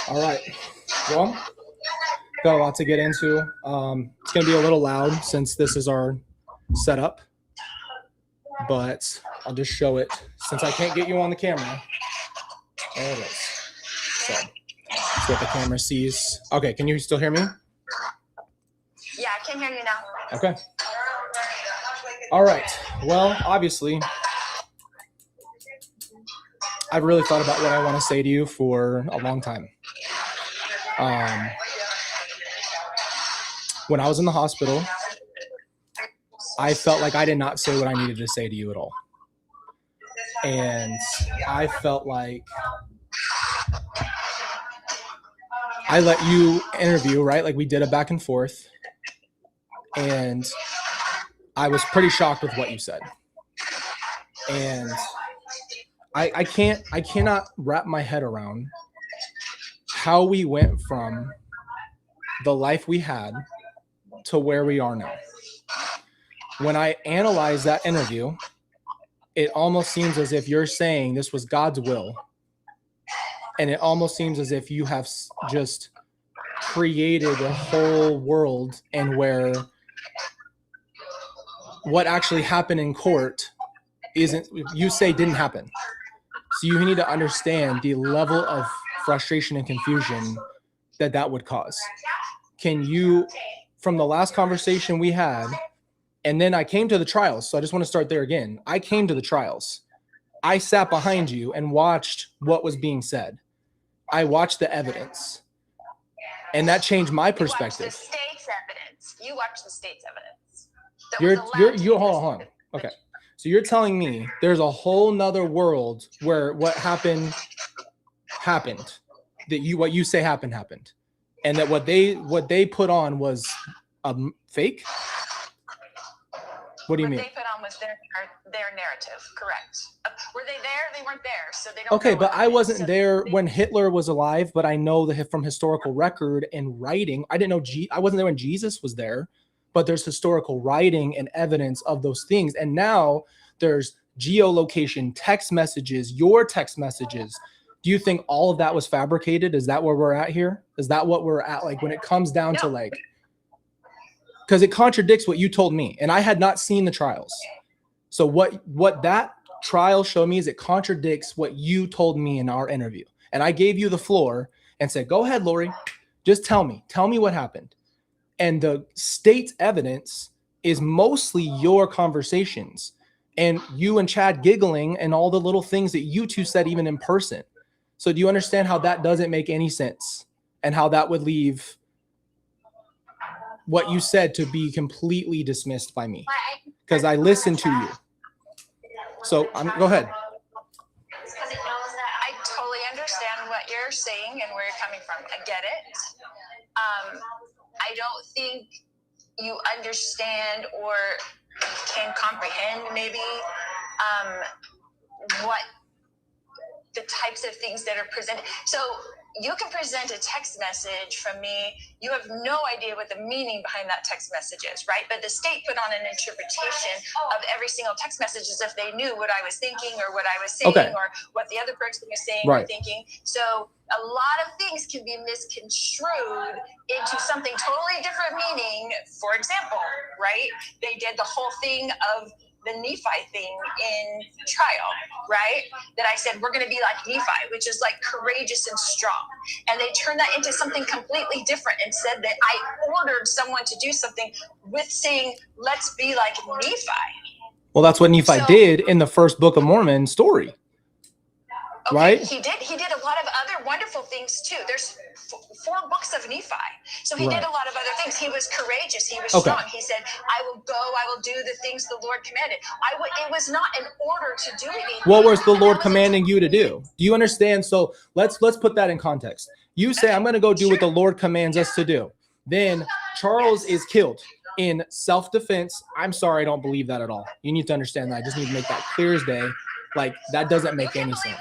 All right. Well, got a lot to get into. It's going to be a little loud since this is our setup, but I'll just show it since I can't get you on the camera. There it is. So that's what the camera sees. Okay, can you still hear me? Yeah, I can hear you now. Okay. All right. Well, obviously, I've really thought about what I want to say to you for a long time. When I was in the hospital, I felt like I did not say what I needed to say to you at all. And I felt like I let you interview, right? Like we did a back and forth. And I was pretty shocked with what you said. And I cannot wrap my head around how we went from the life we had to where we are now. When I analyze that interview, it almost seems as if you're saying this was God's will. And it almost seems as if you have just created a whole world and where what actually happened in court isn't, you say didn't happen. So you need to understand the level of frustration and confusion that would cause. Can you, from the last conversation we had, and then I came to the trials. So I just want to start there again. I came to the trials. I sat behind you and watched what was being said. I watched the evidence. And that changed my perspective. You watched the state's evidence. You watched the state's evidence. You're hold on. Okay. So you're telling me there's a whole nother world where what happened, that what you say happened. And that what they put on was fake? What do you mean? What they put on was their narrative, correct? Were they there? They weren't there, so they don't. Okay, but I wasn't there when Hitler was alive, but I know that from historical record and writing, I didn't know I wasn't there when Jesus was there, but there's historical writing and evidence of those things. And now there's geolocation, text messages, your text messages. Do you think all of that was fabricated? Is that where we're at here? Is that what we're at? Like when it comes down to like, because it contradicts what you told me, and I had not seen the trials. So what that trial showed me is it contradicts what you told me in our interview. And I gave you the floor and said, go ahead, Lori, just tell me what happened. And the state's evidence is mostly your conversations and you and Chad giggling and all the little things that you two said even in person. So do you understand how that doesn't make any sense and how that would leave what you said to be completely dismissed by me? Because I listened to you. So go ahead. I totally understand what you're saying and where you're coming from. I get it. I don't think you understand or can comprehend maybe what the types of things that are presented. So you can present a text message from me. You have no idea what the meaning behind that text message is, right? But the state put on an interpretation of every single text message as if they knew what I was thinking or what I was saying or what the other person was saying or thinking. So a lot of things can be misconstrued into something totally different meaning. For example, right? They did the whole thing of the Nephi thing in trial, right? That I said, we're going to be like Nephi, which is like courageous and strong. And they turned that into something completely different and said that I ordered someone to do something with saying, let's be like Nephi. Well, that's what Nephi did in the first Book of Mormon story. Okay, right? He did a lot of other wonderful things too. There's 4 books of Nephi. So he did a lot of other things. He was courageous. He was strong. He said, I will go, I will do the things the Lord commanded. It was not in order to do anything. What was the Lord commanding you to do? Do you understand? So let's put that in context. You say, I'm going to go do what the Lord commands us to do. Then Charles is killed in self-defense. I'm sorry, I don't believe that at all. You need to understand that. I just need to make that clear as day. Like, that doesn't make any sense.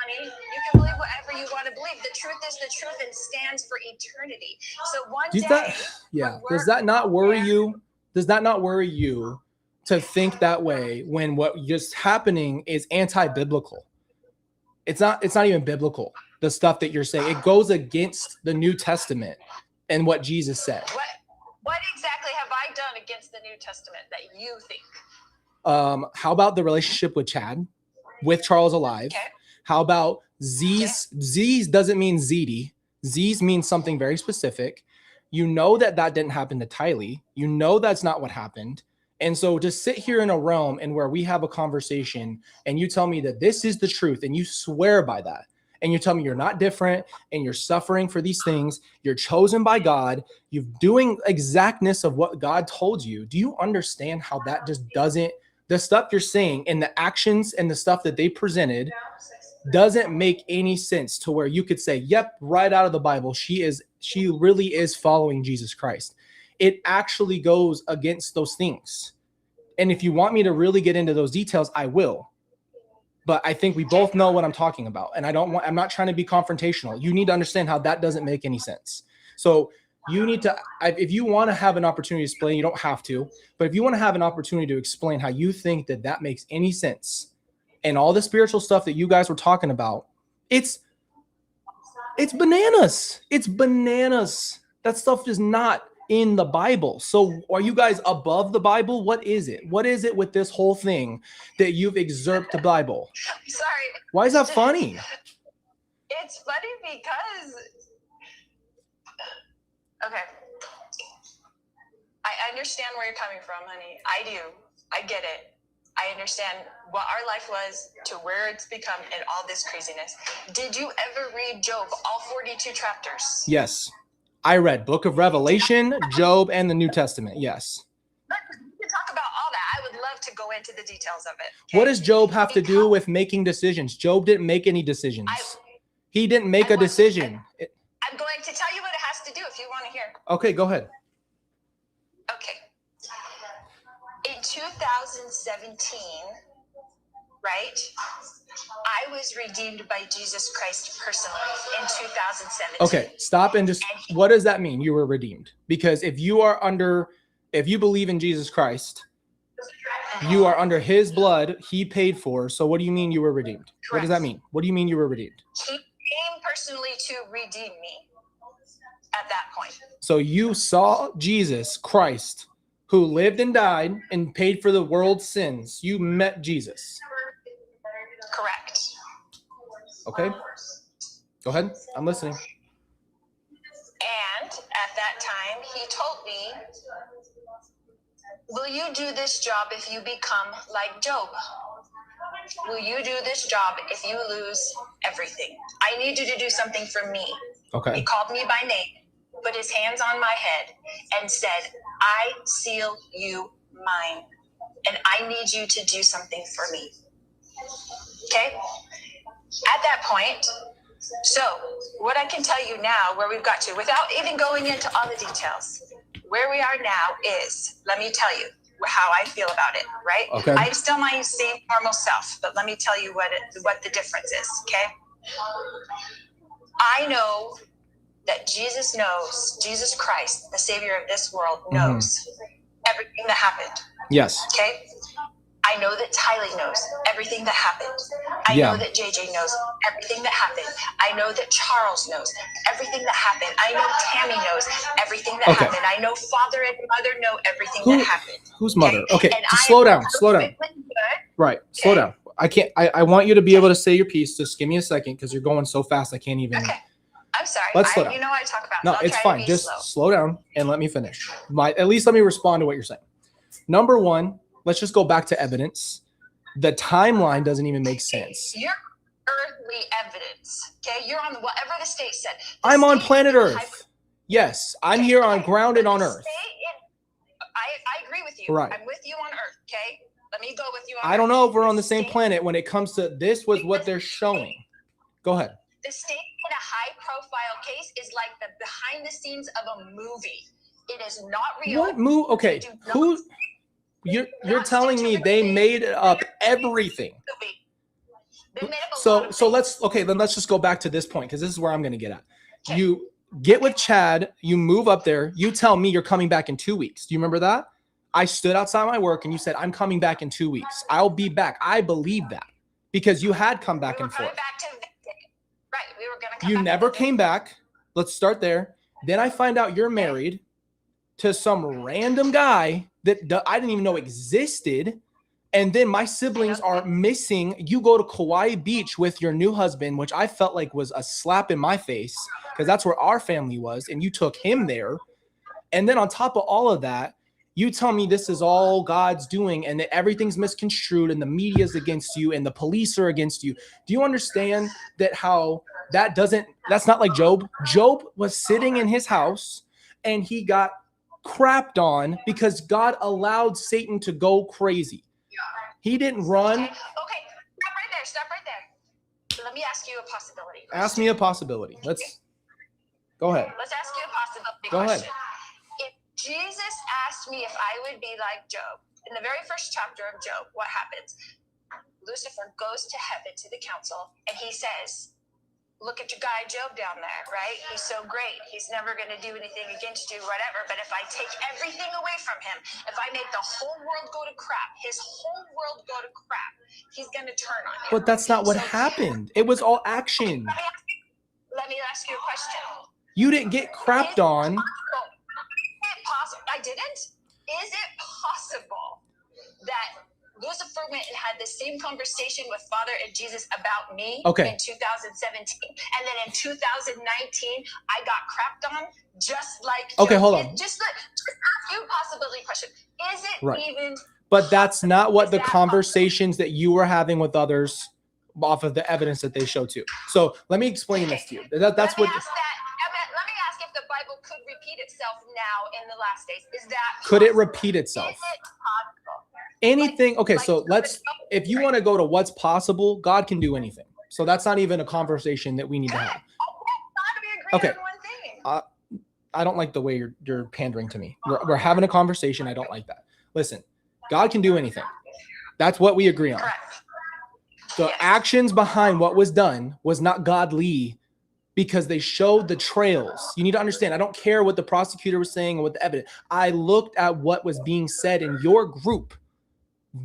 You can believe whatever you want to believe. The truth is the truth and stands for eternity. So one day, does that not worry you? Does that not worry you to think that way when what just happening is anti-biblical? It's not even biblical. the stuff that you're saying. It goes against the New Testament and what Jesus said. What exactly have I done against the New Testament that you think? How about the relationship with Chad, with Charles alive? Okay. How about Z's? Okay. Z's doesn't mean ZD. Z's means something very specific. You know that didn't happen to Tylee. You know that's not what happened. And so to sit here in a realm and where we have a conversation and you tell me that this is the truth and you swear by that, and you tell me you're not different and you're suffering for these things, you're chosen by God, you're doing exactness of what God told you. Do you understand how that just doesn't, the stuff you're saying and the actions and the stuff that they presented doesn't make any sense to where you could say, yep, right out of the Bible, she really is following Jesus Christ. It actually goes against those things. And if you want me to really get into those details, I will. But I think we both know what I'm talking about. And I'm not trying to be confrontational. You need to understand how that doesn't make any sense. So you need to, if you want to have an opportunity to explain, you don't have to, but if you want to have an opportunity to explain how you think that makes any sense and all the spiritual stuff that you guys were talking about, it's bananas. It's bananas. That stuff is not in the Bible. So are you guys above the Bible? What is it? What is it with this whole thing that you've usurped the Bible? Sorry. Why is that funny? It's funny because, okay, I understand where you're coming from, honey. I do. I get it. I understand what our life was to where it's become and all this craziness. Did you ever read Job, all 42 chapters? Yes. I read Book of Revelation, Job, and the New Testament. Yes. We can talk about all that. I would love to go into the details of it. Okay? What does Job have to do with making decisions? Job didn't make any decisions. He didn't make a decision. I'm going to tell you what it has to do if you want to hear. Okay, go ahead. Okay. In 2017, right? I was redeemed by Jesus Christ personally in 2017. Okay, stop and just, what does that mean? You were redeemed? Because if you believe in Jesus Christ, you are under his blood, he paid for. So what do you mean you were redeemed? Correct. What does that mean? What do you mean you were redeemed? He came personally to redeem me at that point. So you saw Jesus Christ, who lived and died and paid for the world's sins. You met Jesus. Correct. Okay. Go ahead. I'm listening. And at that time, he told me, will you do this job if you become like Job? Will you do this job if you lose everything? I need you to do something for me. Okay. He called me by name, put his hands on my head, and said, I seal you mine, and I need you to do something for me. Okay? At that point, so what I can tell you now, where we've got to, without even going into all the details, where we are now is, let me tell you how I feel about it, right? Okay. I'm still my same normal self, but let me tell you what the difference is, okay? I know that Jesus knows, Jesus Christ, the Savior of this world, knows everything that happened. Yes. Okay? I know that Tylee knows everything that happened. I know that JJ knows everything that happened. I know that Charles knows everything that happened. I know Tammy knows everything that happened. I know Father and Mother know everything that happened. Whose mother? Okay, slow down. Right, slow down. I want you to be able to say your piece. Just give me a second because you're going so fast I can't even. Okay. I'm sorry. Let's slow down. You know what I talk about. No, so it's fine. Just slow down and let me finish. At least let me respond to what you're saying. Number one, let's just go back to evidence. The timeline doesn't even make sense. You're earthly evidence. Okay, you're on whatever the state said. I'm on planet Earth. Yes, I'm here on grounded on Earth. I agree with you. Right. I'm with you on Earth. Okay, let me go with you on I don't know if we're on the same planet when it comes to this was what they're showing. Go ahead. The state in a high-profile case is like the behind the scenes of a movie. It is not real. What movie? Okay, who? You're telling me they made up everything. So let's just go back to this point because this is where I'm going to get at. Okay. You get with Chad, you move up there, you tell me you're coming back in 2 weeks. Do you remember that? I stood outside my work and you said, I'm coming back in 2 weeks. I'll be back. I believe that because you had come back and forth. Right. We were going want to come You back never with me? came back. Let's start there. Then I find out you're married to some random guy that I didn't even know existed. And then my siblings are missing. You go to Kauai Beach with your new husband, which I felt like was a slap in my face because that's where our family was. And you took him there. And then on top of all of that, you tell me this is all God's doing and that everything's misconstrued and the media's against you and the police are against you. Do you understand that how that's not like Job? Job was sitting in his house and he got crapped on because God allowed Satan to go crazy. He didn't run. Okay. Stop right there. Let me ask you a possibility. Ask me a possibility. Go ahead. Let's ask you a possibility Go question. ahead. If Jesus asked me if I would be like Job, in the very first chapter of Job, what happens? Lucifer goes to heaven to the council and he says, look at your guy Job down there, right? He's so great. He's never going to do anything against you, whatever. But if I take everything away from him, if I make the whole world go to crap, his whole world go to crap, he's going to turn on you. But that's not what happened. It was all action. Let me ask you a question. You didn't get crapped on. I didn't? Is it possible that Lucifer went and had the same conversation with Father and Jesus about me in 2017, and then in 2019 I got crapped on just like hold on. Just ask you a possibility question. Is it even? But that's not what the conversations that you were having with others off of the evidence that they show too. So let me explain this to you. That's what. Let me ask if the Bible could repeat itself now in the last days. Is that could it repeat itself? Is it possible? Anything. Okay, so if you want to go to what's possible, God can do anything. So that's not even a conversation that we need to have. Okay. I don't like the way you're pandering to me. We're having a conversation. I don't like that. Listen, God can do anything. That's what we agree on. The actions behind what was done was not godly because they showed the trails. You need to understand, I don't care what the prosecutor was saying or what the evidence. I looked at what was being said in your group.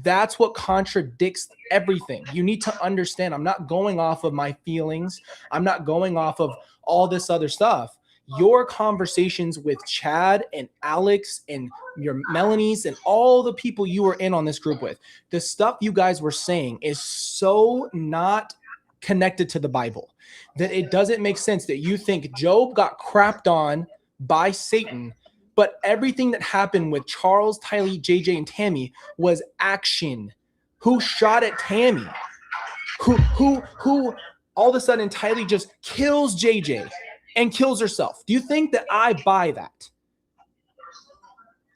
That's what contradicts everything. You need to understand, I'm not going off of my feelings. I'm not going off of all this other stuff. Your conversations with Chad and Alex and your Melanies and all the people you were in on this group with, the stuff you guys were saying is so not connected to the Bible that it doesn't make sense that you think Job got crapped on by Satan, but everything that happened with Charles, Tylee, JJ, and Tammy was action. Who shot at Tammy? Who all of a sudden Tylee just kills JJ and kills herself? Do you think that I buy that?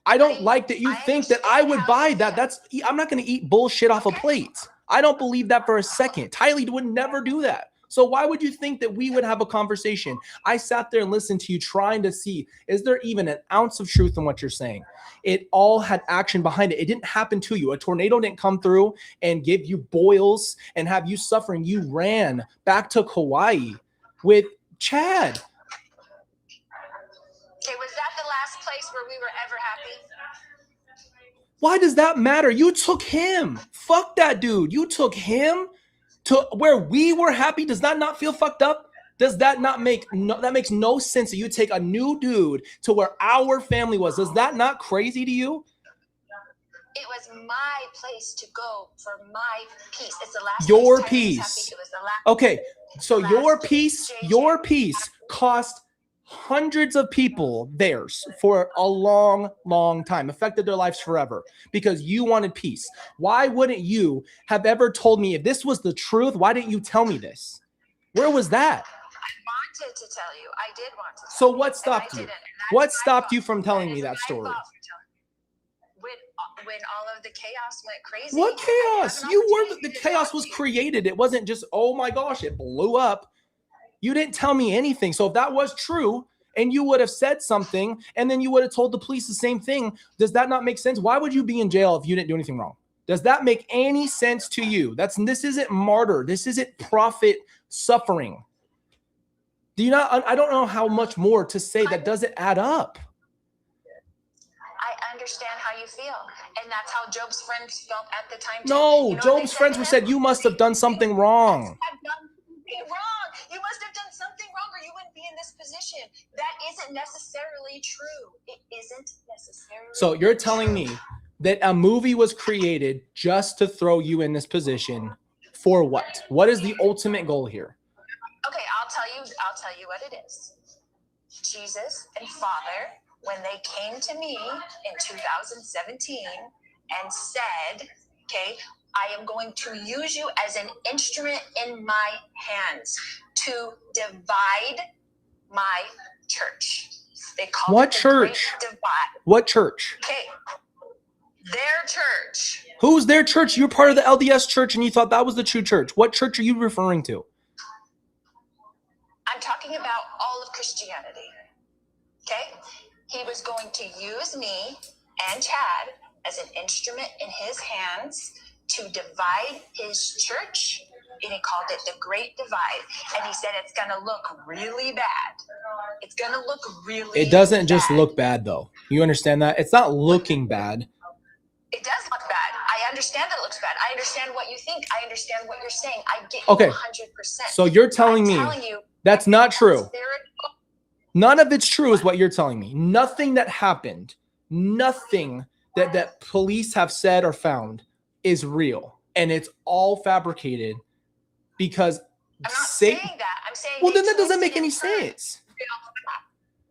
I don't like that you think that I would buy that. I'm not going to eat bullshit off a plate. I don't believe that for a second. Tylee would never do that. So why would you think that we would have a conversation? I sat there and listened to you trying to see, is there even an ounce of truth in what you're saying? It all had action behind it. It didn't happen to you. A tornado didn't come through and give you boils and have you suffering. You ran back to Kauai with Chad. Okay, was that the last place where we were ever happy? Why does that matter? You took him. Fuck that dude. You took him to where we were happy. Does that not feel fucked up? Does that not that makes no sense that you take a new dude to where our family was? Is that not crazy to you? It was my place to go for my peace. It's the last your place peace. It was the last okay, so your peace cost hundreds of people theirs for a long, long time, affected their lives forever because you wanted peace. Why wouldn't you have ever told me if this was the truth? Why didn't you tell me this? Where was that? I wanted to tell you. I did want to tell So you, what stopped you? What What stopped you from telling me that story? When all of the chaos went crazy. What chaos? The chaos was created. It wasn't just, oh my gosh, it blew up. You didn't tell me anything. So if that was true and you would have said something and then you would have told the police the same thing, does that not make sense? Why would you be in jail if you didn't do anything wrong? Does that make any sense to you? This isn't martyr. This isn't prophet suffering. Do you not? I don't know how much more to say that doesn't add up. I understand how you feel. And that's how Job's friends felt at the time. No, you know Job's friends said you must have done something wrong. You must have done something That isn't necessarily true. It isn't necessarily So you're telling true. me that a movie was created just to throw you in this position for what? What is the ultimate goal here? Okay, I'll tell you what it is. Jesus and Father, when they came to me in 2017 and said, okay, I am going to use you as an instrument in my hands to divide my church. They called What it the church? Great Divide. What church? Okay, their church. Who's their church? You're part of the LDS church and you thought that was the true church. What church are you referring to? I'm talking about all of Christianity. Okay? He was going to use me and Chad as an instrument in his hands to divide his church, and he called it the Great Divide. And he said it's going to look really bad. It's going to look really It doesn't just bad. look bad, though. You understand that? It's not looking bad. It does look bad. I understand that it looks bad. I understand what you think. I understand what you're saying. I get Okay. you 100%. So you're telling me that's not true. None of it's true is what you're telling me. Nothing that happened, nothing that police have said or found is real. And it's all fabricated because I'm not Satan. saying that. I'm saying Well, they then that doesn't make twisted any and turned sense. real facts.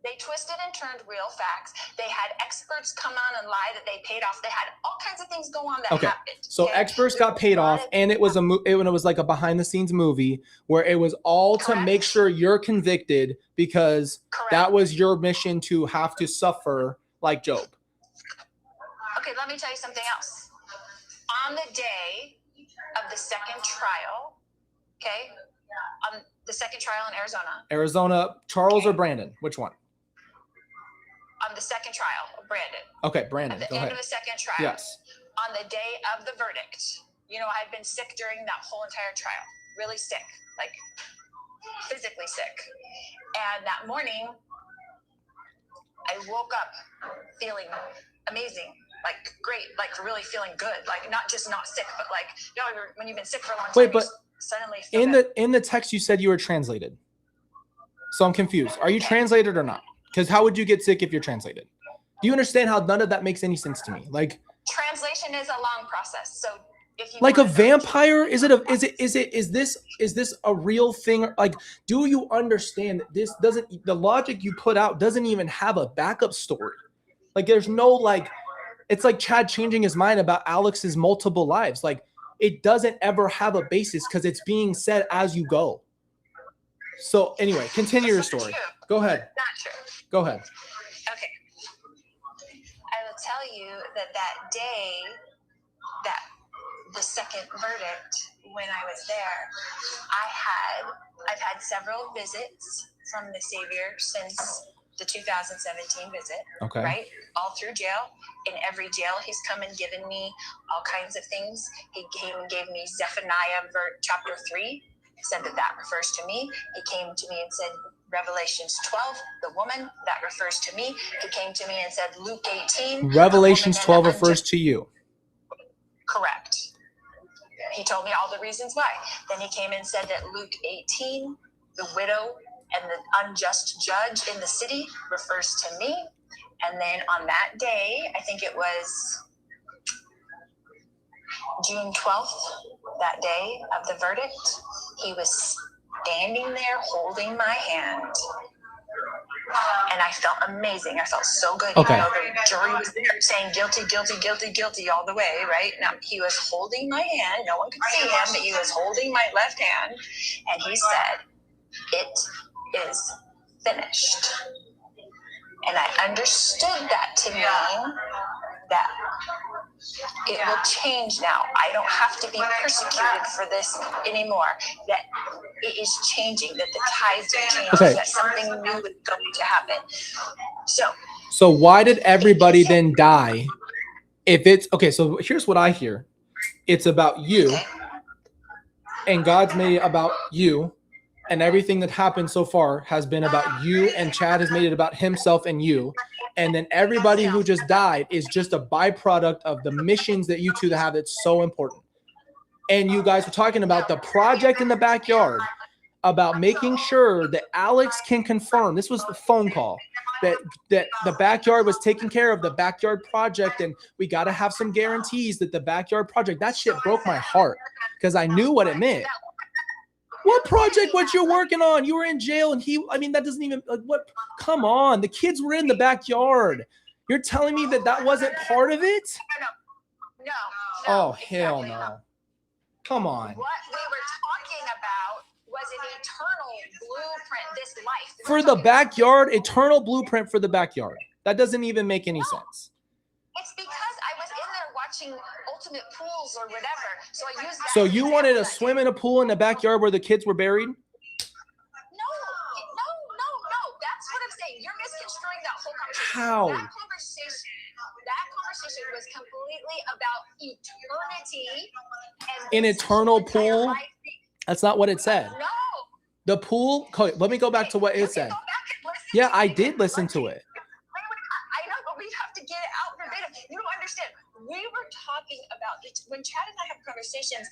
They twisted and turned real facts. They had experts come on and lie that they paid off. They had all kinds of things go on that Okay. happened. So experts got paid off, and it was it was like a behind the scenes movie where it was all to make sure you're convicted because that was your mission to have to suffer like Job. Okay, let me tell you something else. On the day of the second trial, okay, on the second trial in Arizona, Charles or Brandon? Which one? On the second trial, Brandon. Okay, Brandon. At the Go end ahead. of the second trial. Yes. On the day of the verdict, you know, I've been sick during that whole entire trial. Really sick, like physically sick. And that morning, I woke up feeling amazing, like great, like really feeling good, like not just not sick, but like, you know, when you've been sick for a long time, Wait, but suddenly feel good. in the text you said you were translated. So I'm confused. Are you translated or not? Because how would you get sick if you're translated? Do you understand how none of that makes any sense to me? Like translation is a long process. So if you like a vampire, is this a real thing? Like, do you understand that this doesn't, the logic you put out doesn't even have a backup story? Like there's no like, it's like Chad changing his mind about Alex's multiple lives. Like it doesn't ever have a basis because it's being said as you go. So anyway, continue your story. Go ahead. Not true. Go ahead. Okay. I will tell you that day, that the second verdict, when I was there, I've had several visits from the Savior since the 2017 visit. Okay. Right? All through jail. In every jail, he's come and given me all kinds of things. He came and gave me Zephaniah chapter 3. Said that refers to me. He came to me and said Revelations 12, the woman, that refers to me. He came to me and said Luke 18. Revelations 12 refers to you. Correct. He told me all the reasons why. Then he came and said that Luke 18, the widow and the unjust judge in the city, refers to me. And then on that day, I think it was June 12th, that day of the verdict, he was standing there holding my hand. And I felt amazing. I felt so good. Okay. You know, the jury was there saying guilty, guilty, guilty, guilty all the way, right? Now, he was holding my hand. No one could see him, but he was holding my left hand. And he said, "It is finished." And I understood that to mean that it will change now. I don't have to be persecuted for this anymore. That it is changing, that the tides are changing, okay, that something new is going to happen. So why did everybody then die? If it's okay, so here's what I hear. It's about you, and God's made it about you, and everything that happened so far has been about you, and Chad has made it about himself and you. And then everybody who just died is just a byproduct of the missions that you two have that's so important. And you guys were talking about the project in the backyard about making sure that Alex can confirm, this was the phone call, that the backyard was taken care of, the backyard project, and we got to have some guarantees that the backyard project, that shit broke my heart because I knew what it meant. What project? What you're working on? You were in jail, and that doesn't even, like, what? Come on, the kids were in the backyard. You're telling me that wasn't part of it? No. Oh, hell no. Come on. What we were talking about was an eternal blueprint, this life. For the backyard, eternal blueprint for the backyard. That doesn't even make any sense. It's because I was in there watching Ultimate Pools or whatever. So I used that. So you wanted to swim in a pool in the backyard where the kids were buried? No. That's what I'm saying. You're misconstruing that whole conversation. How? That conversation was completely about eternity and An eternal pool? That's not what it said. No. The pool, let me go back to what it said. Yeah, I did listen to it. I know, but we have to get it out verbatim. You don't understand. We were talking about, when Chad and I have conversations,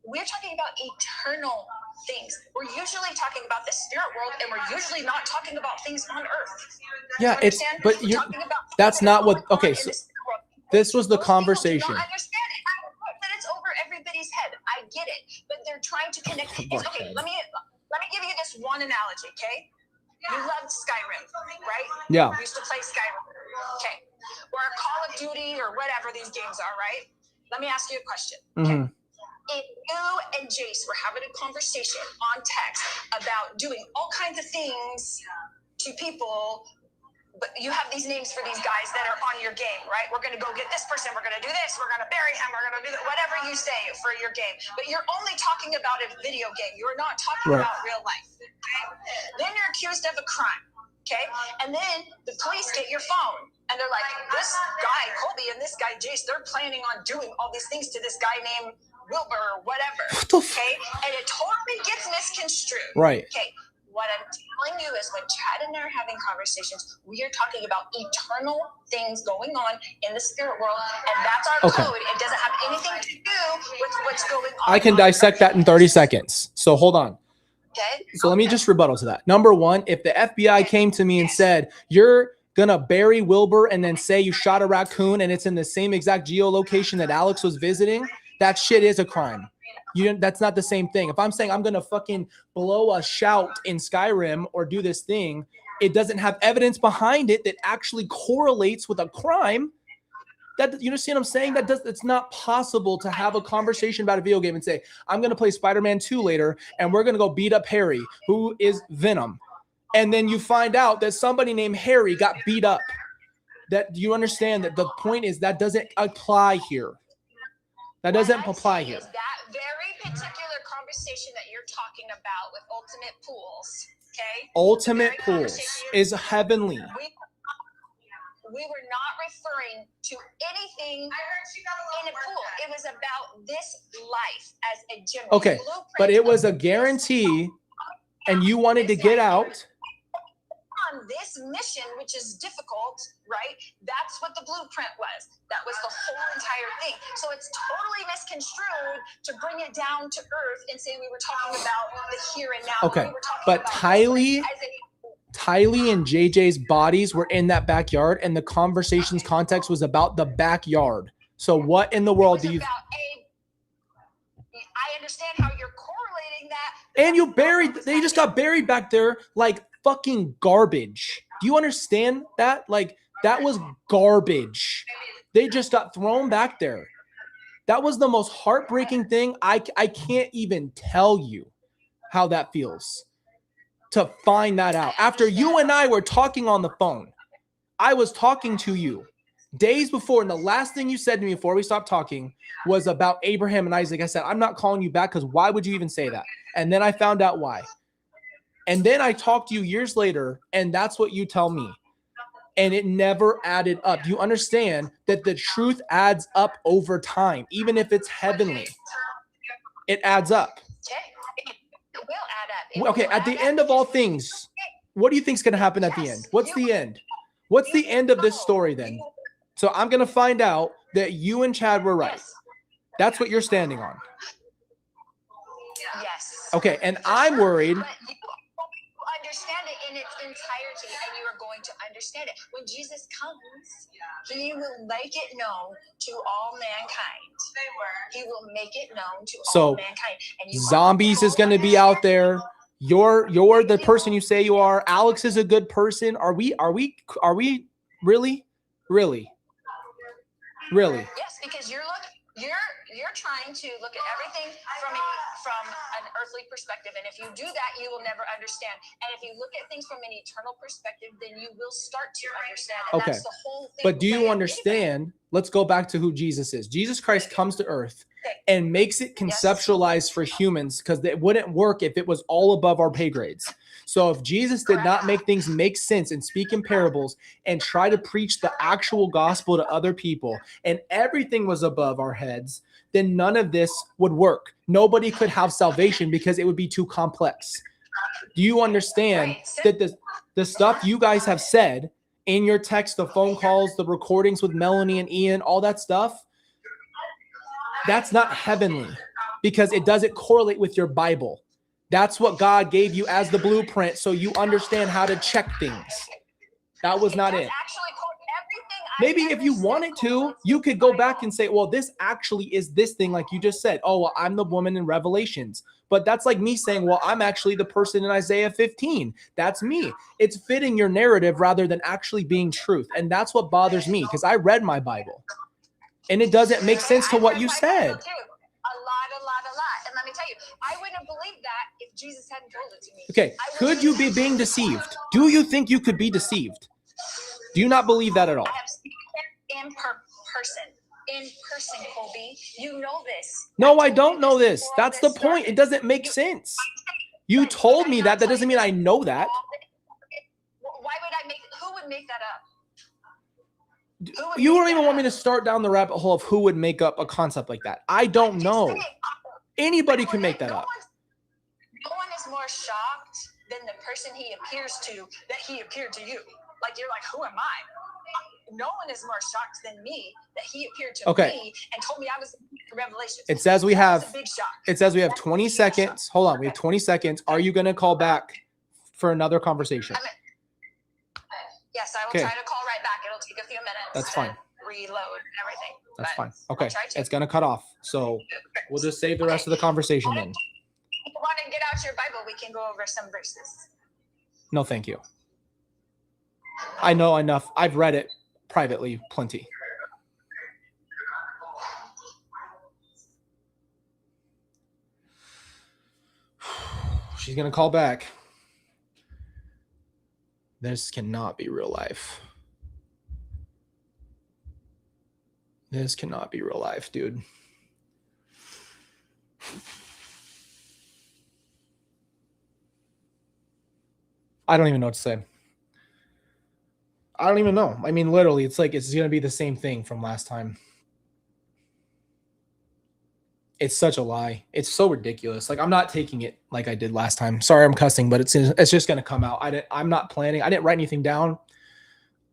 we're talking about eternal things. We're usually talking about the spirit world, and we're usually not talking about things on earth. Yeah, that's not what, okay, so this was the conversation. I understand it, but it's over everybody's head. I get it, but they're trying to connect. Okay, let me give you this one analogy, okay? You loved Skyrim, right? Yeah. You used to play Skyrim. Okay. Or Call of Duty or whatever these games are, right? Let me ask you a question. Okay. If you and Jace were having a conversation on text about doing all kinds of things to people, but you have these names for these guys that are on your game, right? We're going to go get this person. We're going to do this. We're going to bury him. We're going to do that. Whatever you say for your game. But you're only talking about a video game. You're not talking about real life. Okay? Then you're accused of a crime. Okay? And then the police get your phone. And they're like, this guy, Colby, and this guy, Jace, they're planning on doing all these things to this guy named Wilbur or whatever. Okay? And it totally gets misconstrued. Right. Okay. What I'm telling you is when Chad and I are having conversations, we are talking about eternal things going on in the spirit world, and that's our code. It doesn't have anything to do with what's going on. I can dissect that in 30 seconds. So hold on. Okay. So let me just rebuttal to that. Number one, if the FBI came to me and said, you're going to bury Wilbur and then say you shot a raccoon and it's in the same exact geolocation that Alex was visiting, that shit is a crime. That's not the same thing. If I'm saying I'm going to fucking blow a shout in Skyrim or do this thing, it doesn't have evidence behind it that actually correlates with a crime. That, you understand what I'm saying? It's not possible to have a conversation about a video game and say, I'm going to play Spider-Man 2 later and we're going to go beat up Harry, who is Venom. And then you find out that somebody named Harry got beat up. That you understand that the point is that doesn't apply here. That doesn't apply here. That very particular conversation that you're talking about with Ultimate Pools, okay? Ultimate Pools is heavenly. We were not referring to anything in a pool. It was about this life as a gym. Okay, but it was a guarantee, and you wanted to get out. On this mission, which is difficult, right? That's what the blueprint was. That was the whole entire thing. So it's totally misconstrued to bring it down to earth and say we were talking about the here and now. Okay, but Tylee and JJ's bodies were in that backyard, and the conversation's context was about the backyard. So what in the world do you... I understand how you're correlating that. And you buried... They just got buried back there like fucking garbage. Do you understand that? Like, that was garbage. They just got thrown back there. That was the most heartbreaking thing. I can't even tell you how that feels to find that out. After you and I were talking on the phone, I was talking to you days before, and the last thing you said to me before we stopped talking was about Abraham and Isaac. I said, I'm not calling you back because why would you even say that? And then I found out why. And then I talked to you years later, and that's what you tell me. And it never added up. Do you understand that the truth adds up over time, even if it's heavenly? It adds up. It will add up. Okay, at the end of all things, what do you think is going to happen at the end? What's the end? What's the end of this story then? So I'm going to find out that you and Chad were right. That's what you're standing on. Yes. Okay, and For I'm sure. worried. But you understand it in its entirety, and you are going to understand it. When Jesus comes, he will make it known to all mankind. He will make it known to all mankind. And Zombies is going to be out there. You're the person you say you are. Alex is a good person. Are we really? Yes, because you're trying to look at everything from an earthly perspective, and if you do that, you will never understand. And if you look at things from an eternal perspective, then you will start to understand. And Okay. that's the whole thing. But do you understand? Let's go back to who Jesus is. Jesus Christ comes to earth and makes it conceptualized for humans, because it wouldn't work if it was all above our pay grades. So if Jesus did not make things make sense and speak in parables and try to preach the actual gospel to other people, and everything was above our heads, then none of this would work. Nobody could have salvation because it would be too complex. Do you understand that the stuff you guys have said in your text, the phone calls, the recordings with Melanie and Ian, all that stuff, that's not heavenly, because it doesn't correlate with your Bible. That's what God gave you as the blueprint, so you understand how to check things. That was not it. Maybe if you wanted to, you could go back and say, well, this actually is this thing, like you just said. Oh, well, I'm the woman in Revelations. But that's like me saying, well, I'm actually the person in Isaiah 15. That's me. It's fitting your narrative rather than actually being truth. And that's what bothers me, because I read my Bible and it doesn't make sense to what you said. A lot. And let me tell you, I wouldn't have believed that if Jesus hadn't told it to me. Okay, could you be being deceived? Do you think you could be deceived? Do you not believe that at all? I have seen it in person, Colby. You know this. No, I don't know this. That's the point. It doesn't make sense. You told me that. That doesn't mean I know that. Why would I who would make that up? You don't even want me to start down the rabbit hole of who would make up a concept like that. I don't know. Anybody can make that up. No one is more shocked than the person he appears to that he appeared to you. Like, you're like, who am I? No one is more shocked than me that he appeared to me and told me I was in Revelation. It says we have 20 seconds. Hold on. We have 20 seconds. Are you going to call back for another conversation? Yes, I will try to call right back. It'll take a few minutes. That's fine. Reload and everything. That's fine. Okay. It's going to cut off. So we'll just save the rest of the conversation then. If you want to get out your Bible, we can go over some verses. No, thank you. I know enough. I've read it privately plenty. She's going to call back. This cannot be real life. This cannot be real life, dude. I don't even know what to say. I don't even know. I mean, literally, it's like it's going to be the same thing from last time. It's such a lie. It's so ridiculous. Like, I'm not taking it like I did last time. Sorry, I'm cussing, but it's just going to come out. I'm not planning. I didn't write anything down.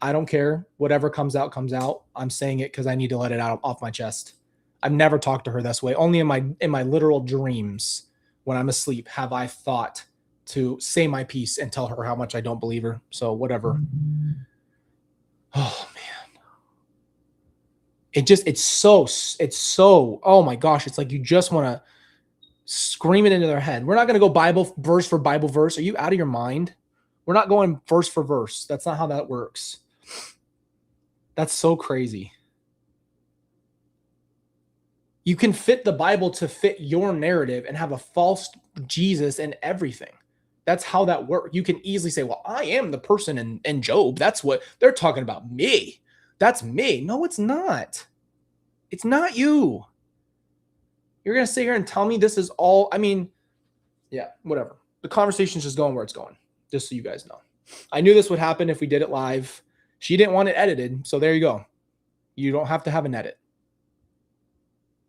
I don't care. Whatever comes out, comes out. I'm saying it because I need to let it out off my chest. I've never talked to her this way. Only in my literal dreams, when I'm asleep, have I thought to say my piece and tell her how much I don't believe her. So whatever. Oh man. It's so, oh my gosh. It's like you just want to scream it into their head. We're not going to go Bible verse for Bible verse. Are you out of your mind? We're not going verse for verse. That's not how that works. That's so crazy. You can fit the Bible to fit your narrative and have a false Jesus and everything. That's how that works. You can easily say, well, I am the person in Job. That's what they're talking about. Me. That's me. No, it's not. It's not you. You're going to sit here and tell me this is all, I mean, yeah, whatever. The conversation's just going where it's going, just so you guys know. I knew this would happen if we did it live. She didn't want it edited, so there you go. You don't have to have an edit.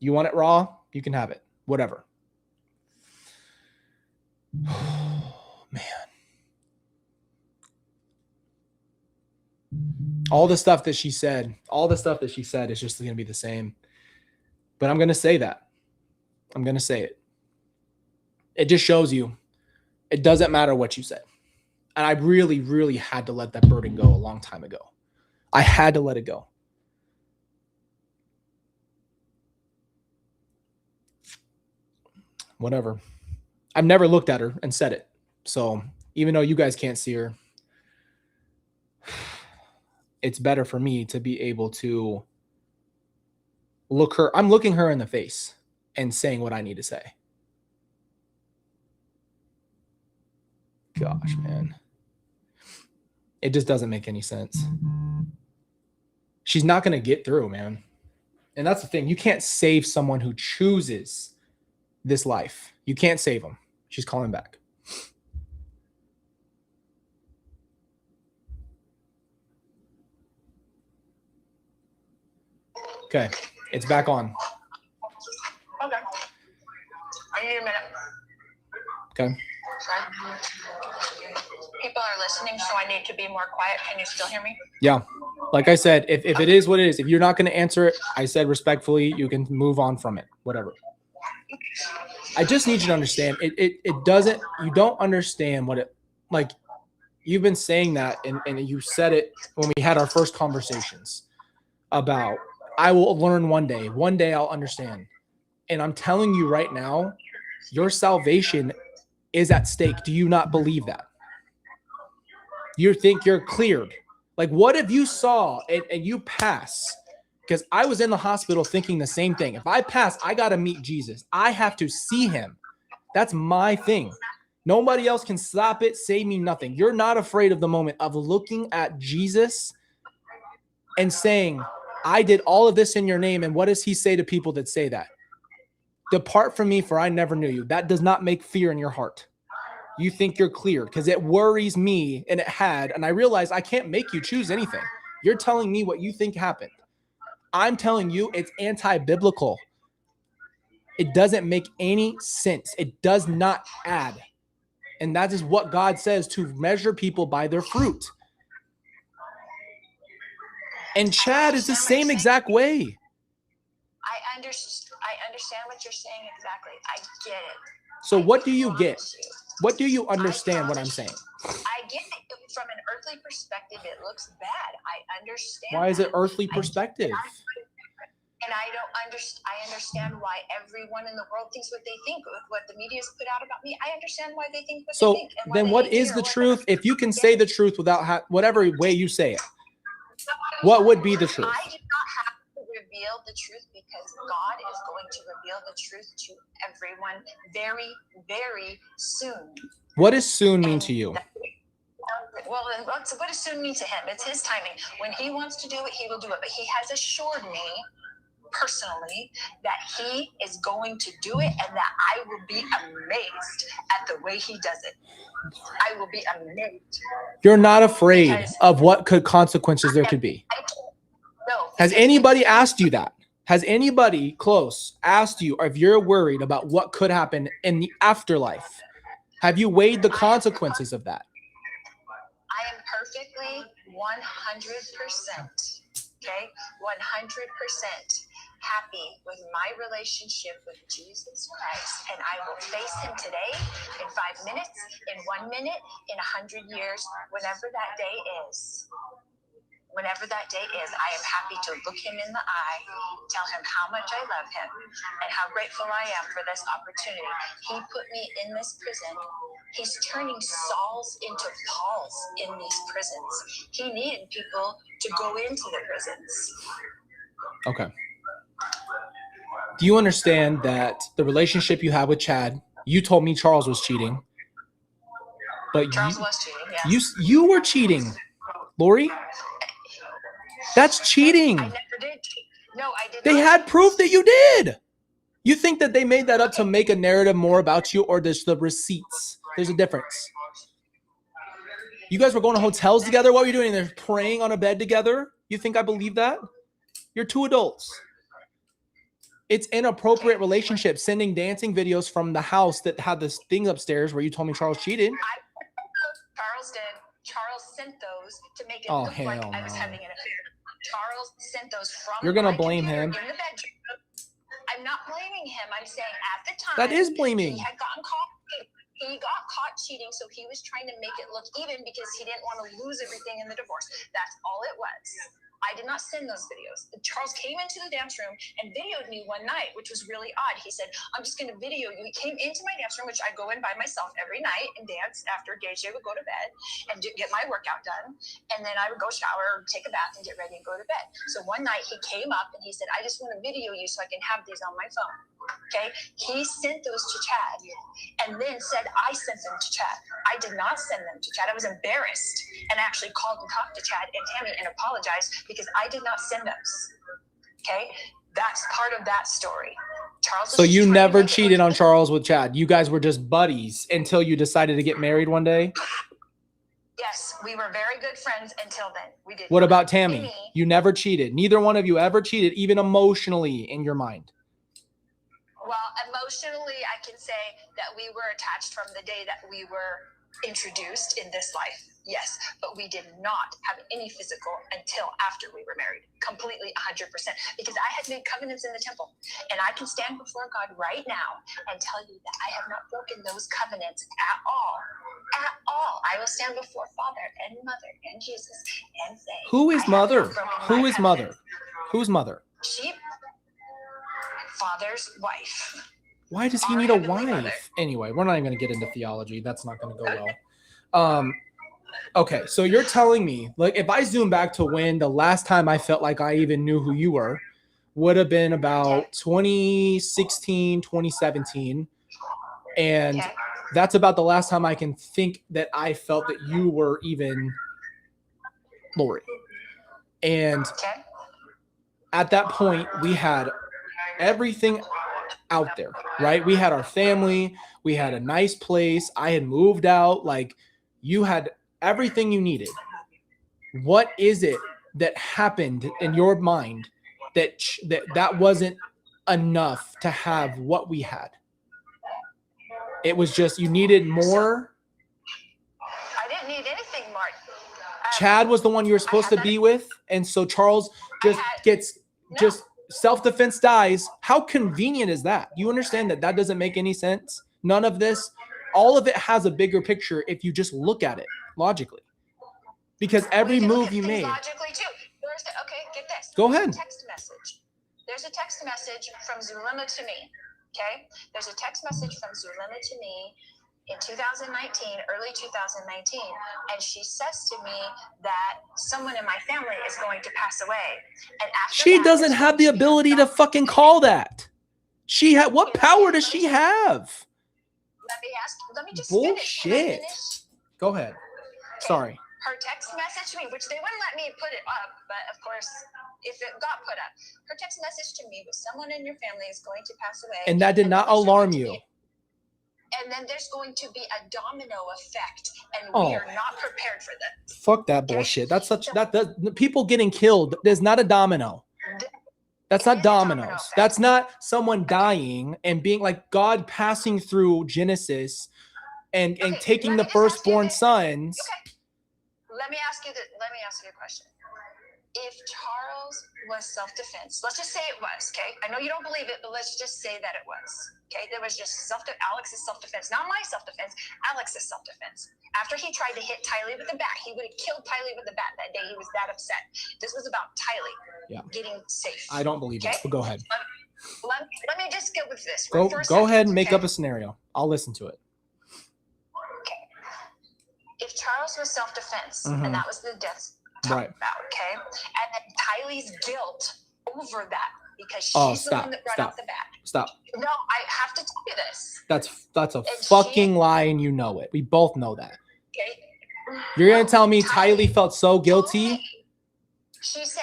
You want it raw? You can have it. Whatever. Oh, man. All the stuff that she said is just going to be the same. But I'm going to say that. I'm going to say it. It just shows you it doesn't matter what you say. And I really, really had to let that burden go a long time ago. I had to let it go. Whatever. I've never looked at her and said it. So even though you guys can't see her, it's better for me to be able to I'm looking her in the face and saying what I need to say. Gosh, man. It just doesn't make any sense. She's not going to get through, man. And that's the thing. You can't save someone who chooses this life. You can't save them. She's calling back. Okay. It's back on. Okay. I need a minute. Okay. People are listening, so I need to be more quiet. Can you still hear me? Yeah. Like I said, if it is what it is, if you're not going to answer it, I said respectfully, you can move on from it. Whatever. I just need you to understand. It doesn't, you don't understand what it, like, you've been saying that, and you said it when we had our first conversations about, I will learn one day I'll understand. And I'm telling you right now, your salvation is at stake. Do you not believe that? You think you're cleared. Like, what if you saw and you pass? Because I was in the hospital thinking the same thing. If I pass, I got to meet Jesus. I have to see him. That's my thing. Nobody else can stop it, save me, nothing. You're not afraid of the moment of looking at Jesus and saying, I did all of this in your name. And what does he say to people that say that? Depart from me, for I never knew you. That does not make fear in your heart. You think you're clear because it worries me, and it had. And I realize I can't make you choose anything. You're telling me what you think happened. I'm telling you it's anti-biblical. It doesn't make any sense. It does not add. And that is what God says, to measure people by their fruit. And Chad is the same exact way. I understand what you're saying exactly. I get it. So what do you get? What do you understand what I'm saying? I get it. From an earthly perspective, it looks bad. I understand. Why is it earthly perspective? And I understand why everyone in the world thinks what they think, what the media's put out about me. I understand why they think what they think. So then what is the truth? If you can say the truth without whatever way you say it, what would be the truth? I do not have to reveal the truth, because God is going to reveal the truth to everyone very, very soon. What does soon mean to you? Well, what does soon mean to him? It's his timing. When he wants to do it, he will do it. But he has assured me personally that he is going to do it, and that I will be amazed at the way he does it. I will be amazed. You're not afraid of what consequences there could be. No. Has anybody asked you that? Has anybody close asked you if you're worried about what could happen in the afterlife? Have you weighed the consequences of that? I am perfectly 100%, okay, 100% happy with my relationship with Jesus Christ, and I will face him today, in 5 minutes, in 1 minute, in 100 years, whenever that day is. Whenever that day is, I am happy to look him in the eye, tell him how much I love him, and how grateful I am for this opportunity. He put me in this prison. He's turning Sauls into Pauls in these prisons. He needed people to go into the prisons. Okay. Do you understand that the relationship you have with Chad, you told me Charles was cheating, but Charles was cheating, yes. You were cheating, Lori? That's cheating. I never did cheat. No, I did not. They had proof that you did. You think that they made that up to make a narrative more about you, or just the receipts? There's a difference. You guys were going to hotels together. What were you doing? They're praying on a bed together. You think I believe that? You're two adults. It's inappropriate relationship, sending dancing videos from the house that had this thing upstairs where you told me Charles cheated. Charles did. Charles sent those to make it look like I was having an affair. Charles sent those from You're going to blame him. in the bedroom. I'm not blaming him. I'm saying at the time. That is blaming. He had gotten caught was trying to make it look even because he didn't want to lose everything in the divorce. That's all it was. I did not send those videos. Charles came into the dance room and videoed me one night, which was really odd. He said, I'm just going to video you. He came into my dance room, which I go in by myself every night and dance after DJ would go to bed and get my workout done. And then I would go shower, take a bath, and get ready and go to bed. So one night he came up and he said, I just want to video you so I can have these on my phone. Okay, he sent those to Chad and then said I sent them to Chad. I did not send them to Chad. I was embarrassed and actually called and talked to Chad and Tammy and apologized because I did not send those. Okay, that's part of that story. Charles. So you never cheated on Charles with Chad. You guys were just buddies until you decided to get married one day. Yes, we were very good friends until then. We did. What about Tammy? You never cheated. Neither one of you ever cheated, even emotionally in your mind. Well, emotionally, I can say that we were attached from the day that we were introduced in this life. Yes, but we did not have any physical until after we were married. Completely 100%. Because I had made covenants in the temple. And I can stand before God right now and tell you that I have not broken those covenants at all. At all. I will stand before Father and Mother and Jesus and say, who is Mother? Who is Mother? Who's Mother? She, Father's wife. Why does he need a wife? Anyway, we're not even going to get into theology. That's not going to go well. Okay, so you're telling me, like, if I zoom back to when the last time I felt like I even knew who you were, would have been about 2016, 2017. And that's about the last time I can think that I felt that you were even Lori. And at that point, we had everything out there, right? We had our family. We had a nice place. I had moved out. Like, you had everything you needed. What is it that happened in your mind that wasn't enough to have what we had? It was just you needed more. I didn't need anything more. Chad was the one you were supposed to be with, and so Charles just self-defense dies. How convenient is that? You understand that doesn't make any sense? None of this, all of it has a bigger picture if you just look at it logically. Because every move you made. Logically too. Okay, get this. Go ahead. Text message. There's a text message from Zulema to me. Okay? There's a text message from Zulema to me in 2019, early 2019, and she says to me that someone in my family is going to pass away. And after she doesn't have the ability to fucking call that. What power does she have? Let me just bullshit. Go ahead. Okay. Sorry. Her text message to me, which they wouldn't let me put it up, but of course, if it got put up, her text message to me was someone in your family is going to pass away. And that did not alarm you. And then there's going to be a domino effect, and we are not prepared for that. Fuck that bullshit. That's people getting killed. There's not a domino. That's not dominoes. That's not someone dying and being like God passing through Genesis and taking the firstborn sons. Okay. Let me ask you a question. If Charles was self-defense, let's just say it was, okay? I know you don't believe it, but let's just say that it was, okay? There was just Alex's self-defense, not my self-defense, Alex's self-defense. After he tried to hit Tylee with the bat, he would have killed Tylee with the bat that day. He was that upset. This was about Tylee getting safe. I don't believe it, but go ahead. Let me just go with this. Go ahead and make up a scenario. I'll listen to it. Okay. If Charles was self-defense, and that was the death right about, okay, and then Tylee's guilt over that because she's the one that brought up the bat. Stop. No, I have to tell you this. That's a fucking lie, and you know it. We both know that. Okay. You're gonna tell me Tylee felt so guilty? She said,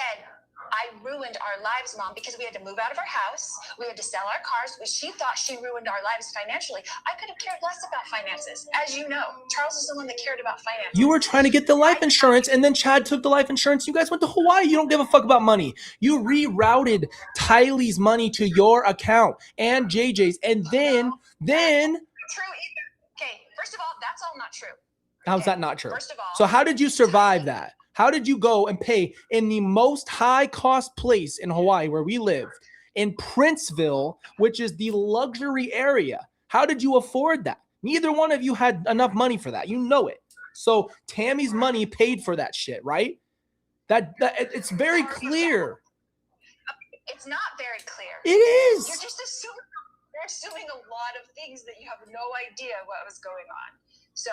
I ruined our lives, Mom, because we had to move out of our house. We had to sell our cars. She thought she ruined our lives financially. I could have cared less about finances. As you know, Charles is the one that cared about finances. You were trying to get the life insurance, and then Chad took the life insurance. You guys went to Hawaii. You don't give a fuck about money. You rerouted Tylee's money to your account and JJ's, and then true either. Okay, first of all, that's all not true. How's that not true? First of all, so how did you survive that? How did you go and pay in the most high-cost place in Hawaii where we lived, in Princeville, which is the luxury area? How did you afford that? Neither one of you had enough money for that. You know it. So Tammy's money paid for that shit, right? It's very clear. It's not very clear. It is. You're just assuming a lot of things that you have no idea what was going on. So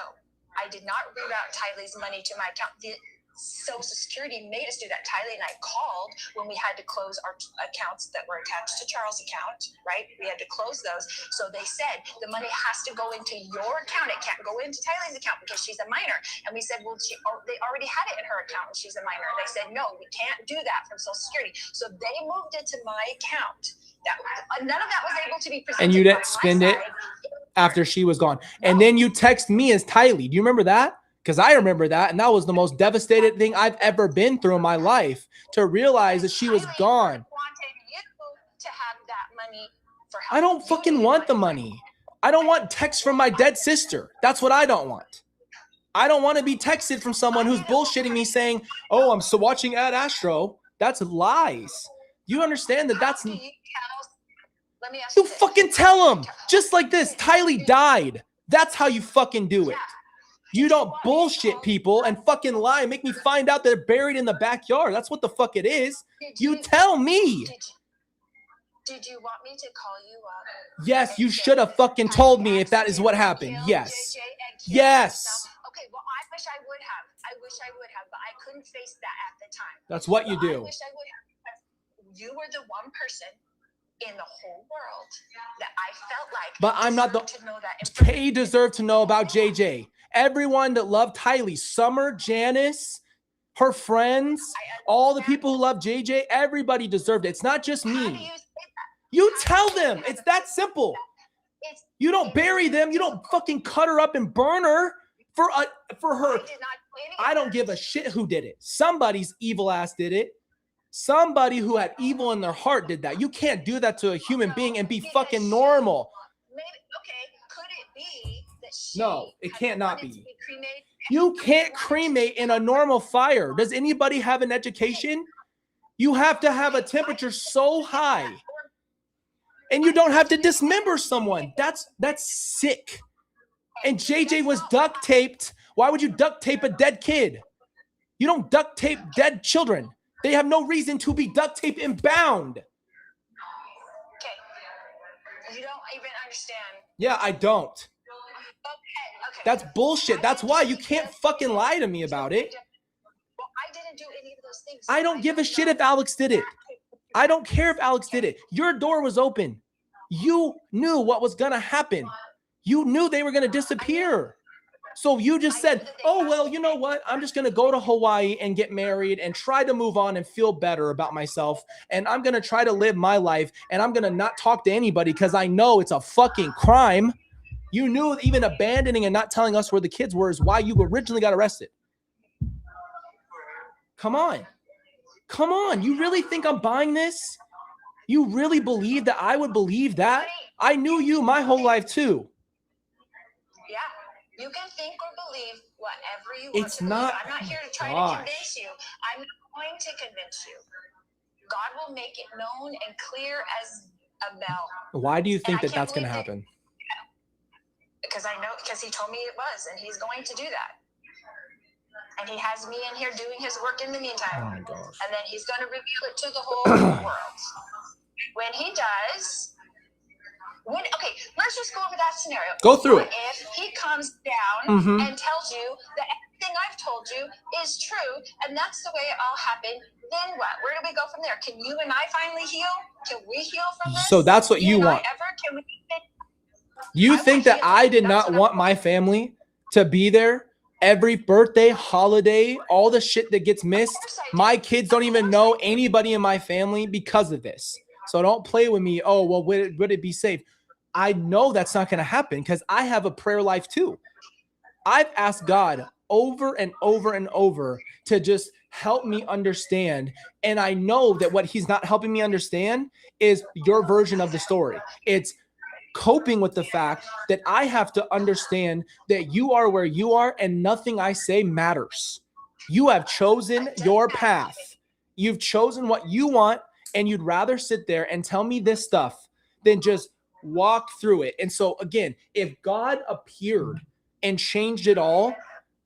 I did not reroute Tylee's money to my account. The Social Security made us do that. Tylee and I called when we had to close our accounts that were attached to Charles' account, right? We had to close those. So they said the money has to go into your account. It can't go into Tylee's account because she's a minor. And we said, well, they already had it in her account and she's a minor. And they said, no, we can't do that from Social Security. So they moved it to my account. None of that was able to be presented. And you didn't spend it after she was gone. No. And then you text me as Tylee. Do you remember that? Because I remember that, and that was the most devastated thing I've ever been through in my life, to realize that she was gone. I don't fucking want the money. I don't want texts from my dead sister. That's what I don't want. I don't want to be texted from someone who's bullshitting me saying, oh, I'm still watching Ad Astro. That's lies. You understand that that's... You fucking tell them. Just like this. Tylee died. That's how you fucking do it. You don't bullshit people and fucking lie and make me find out they're buried in the backyard. That's what the fuck it is. You tell me. Did you want me to call you up? Yes, you should have fucking told me if that is what happened. Yes. Yes. Okay, well, I wish I would have, but I couldn't face that at the time. That's what you do. I wish I would have. You were the one person in the whole world that I felt like. But I'm not the. Kay deserved to know about JJ. Everyone that loved Tylee, Summer, Janice, her friends, all the people who love JJ, everybody deserved it. It's not just me. You tell them. It's that simple. You don't bury them. You don't fucking cut her up and burn her for her. I don't give a shit who did it. Somebody's evil ass did it. Somebody who had evil in their heart did that. You can't do that to a human being and be fucking normal. Could it be? No, it can't not be. You can't cremate in a normal fire. Does anybody have an education? You have to have a temperature so high. And you don't have to dismember someone. That's sick. And JJ was duct taped. Why would you duct tape a dead kid? You don't duct tape dead children. They have no reason to be duct taped and bound. Okay. You don't even understand. Yeah, I don't. Okay. That's bullshit. That's why you can't fucking lie to me about it. Well, I didn't do any of those things. I don't give a shit if Alex did it. I don't care if Alex did it. Your door was open. You knew what was going to happen. You knew they were going to disappear. So you just said, oh, well, you know what? I'm just going to go to Hawaii and get married and try to move on and feel better about myself. And I'm going to try to live my life. And I'm going to not talk to anybody because I know it's a fucking crime. You knew even abandoning and not telling us where the kids were is why you originally got arrested. Come on. Come on. You really think I'm buying this? You really believe that I would believe that? I knew you my whole life too. Yeah. You can think or believe whatever you want it's to not, believe. I'm not here to try to convince you. I'm not going to convince you. God will make it known and clear as a bell. Why do you think that that's going to happen? Because I know, because he told me it was, and he's going to do that. And he has me in here doing his work in the meantime. Oh my gosh. And then he's going to reveal it to the whole world. When he does, okay, let's just go over that scenario. Go through it. If he comes down and tells you that everything I've told you is true, and that's the way it all happened, then what? Where do we go from there? Can you and I finally heal? Can we heal from this? So that's what you want. You think that I did not want my family to be there every birthday, holiday, all the shit that gets missed? My kids don't even know anybody in my family because of this. So don't play with me. Oh, well, would it be safe? I know that's not going to happen because I have a prayer life too. I've asked God over and over and over to just help me understand. And I know that what he's not helping me understand is your version of the story. It's coping with the fact that I have to understand that you are where you are and nothing I say matters. You have chosen your path. You've chosen what you want, and you'd rather sit there and tell me this stuff than just walk through it. And so again, if God appeared and changed it all,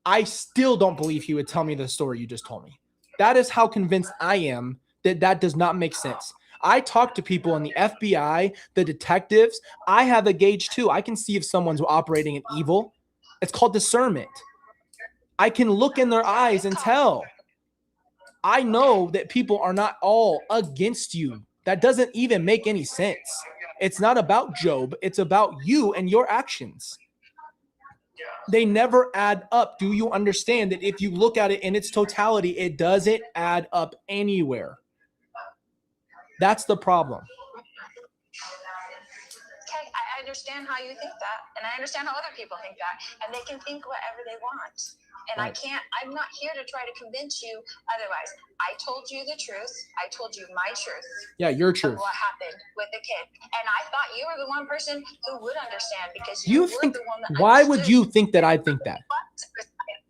I still don't believe he would tell me the story you just told me. That is how convinced I am that that does not make sense. I talk to people in the FBI, the detectives. I have a gauge too. I can see if someone's operating in evil. It's called discernment. I can look in their eyes and tell. I know that people are not all against you. That doesn't even make any sense. It's not about Job. It's about you and your actions. They never add up. Do you understand that if you look at it in its totality, it doesn't add up anywhere? That's the problem. Okay, I understand how you think that, and I understand how other people think that, and they can think whatever they want. And right. I'm not here to try to convince you otherwise. I told you the truth. I told you my truth. Yeah, your truth. What happened with the kid. And I thought you were the one person who would understand because you were the one that why understood. would you think that I think that?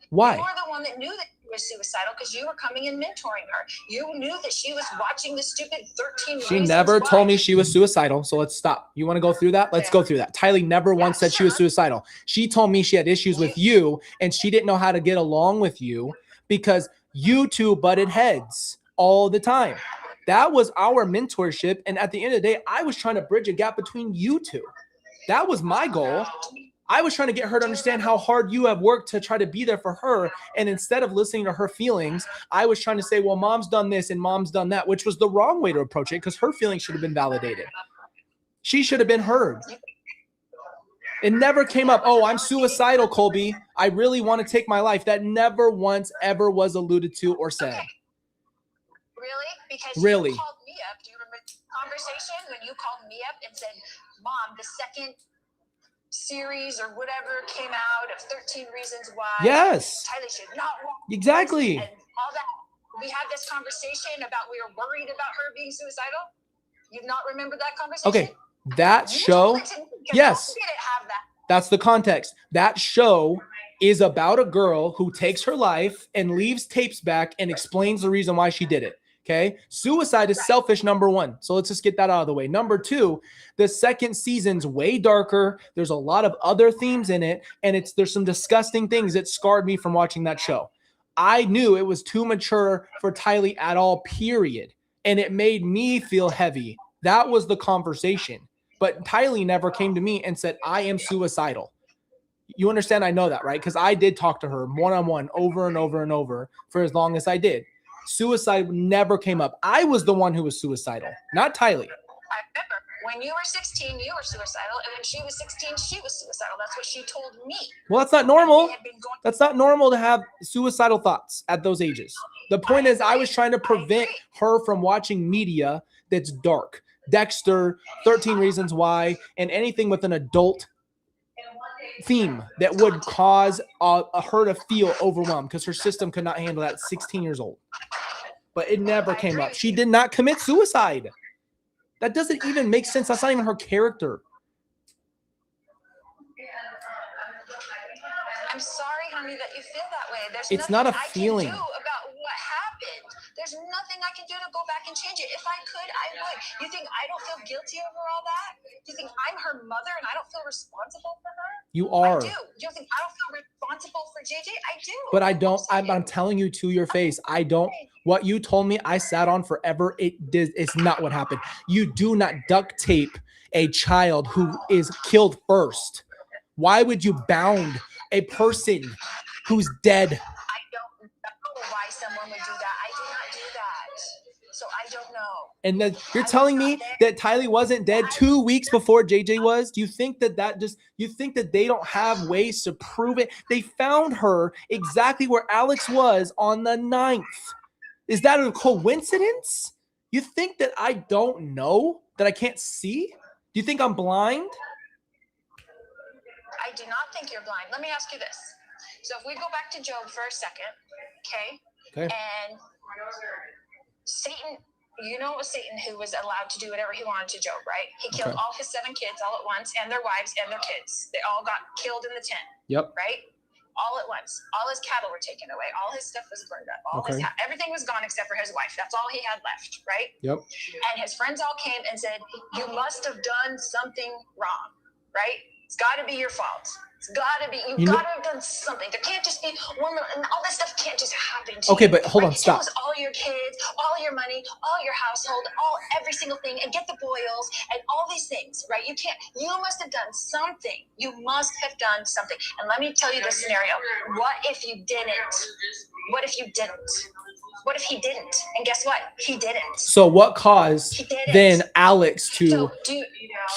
Why? You were the one that knew that she was suicidal because you were coming and mentoring her. You knew that she was watching the stupid 13 She never told me she was suicidal. So let's stop. You want to go through that? Let's go through that. Tylee never once said she was suicidal. She told me she had issues with you and she didn't know how to get along with you because you two butted heads all the time. That was our mentorship. And at the end of the day, I was trying to bridge a gap between you two. That was my goal. I was trying to get her to understand how hard you have worked to try to be there for her. And instead of listening to her feelings, I was trying to say, well, mom's done this and mom's done that, which was the wrong way to approach it because her feelings should have been validated. She should have been heard. It never came up, oh, I'm suicidal, Colby. I really want to take my life. That never once ever was alluded to or said. Okay. Really? Because really? You called me up. Do you remember the conversation when you called me up and said, Mom, the second series or whatever came out of 13 Reasons Why. Yes. Tylee should not walk. Exactly. And all that. We had this conversation about we were worried about her being suicidal. You not remember that conversation? Okay. That show. Yes. Didn't have that. That's the context. That show is about a girl who takes her life and leaves tapes back and explains the reason why she did it. Okay. Suicide is selfish, number one. So let's just get that out of the way. Number two, the second season's way darker. There's a lot of other themes in it. And there's some disgusting things that scarred me from watching that show. I knew it was too mature for Tylee at all, period. And it made me feel heavy. That was the conversation. But Tylee never came to me and said, I am suicidal. You understand? I know that, right? Because I did talk to her one-on-one over and over and over for as long as I did. Suicide never came up. I was the one who was suicidal, not Tylee. I remember when you were 16, you were suicidal. And when she was 16, she was suicidal. That's what she told me. Well, that's not normal. That's not normal to have suicidal thoughts at those ages. The point is I was trying to prevent her from watching media that's dark. Dexter, 13 Reasons Why, and anything with an adult theme that would cause her to feel overwhelmed because her system could not handle that at 16 years old. But it never came up. She did not commit suicide. That doesn't even make sense. That's not even her character. I'm sorry, honey, that you feel that way. It's not a feeling. I can do about what happened. There's nothing I can do to go back and change it. If I could, I would. You think I don't feel guilty over all that? Do you think I'm her mother and I don't feel responsible for her? You are. I do. Do you think I don't feel responsible for JJ? I do. But I don't. I'm telling you to your face. I don't. What you told me, I sat on forever. It's not what happened. You do not duct tape a child who is killed first. Why would you bound a person who's dead? I don't know why someone would do that. I do not do that. So I don't know. And then you're telling me that Tylee wasn't dead 2 weeks before JJ was? Do you think you think that they don't have ways to prove it? They found her exactly where Alex was on the 9th. Is that a coincidence? You think that I don't know, that I can't see? Do you think I'm blind? I do not think you're blind. Let me ask you this. So if we go back to Job for a second, okay? And Satan, you know it was Satan who was allowed to do whatever he wanted to Job, right? He killed all his 7 kids all at once and their wives and their kids. They all got killed in the tent. Yep. Right? all at once. All his cattle were taken away. All his stuff was burned up. Everything was gone except for his wife. That's all he had left, right? Yep. And his friends all came and said, you must have done something wrong, right? It's got to be your fault. It's got to be. You've got to have done something. There can't just be one little, and all this stuff can't just happen to you. Okay, but hold on, stop. It was all your kids, all your money, all your household, every single thing, and get the boils and all these things, right? You must have done something. You must have done something. And let me tell you this scenario. What if you didn't? What if you didn't? What if he didn't? And guess what? He didn't. So what caused then Alex to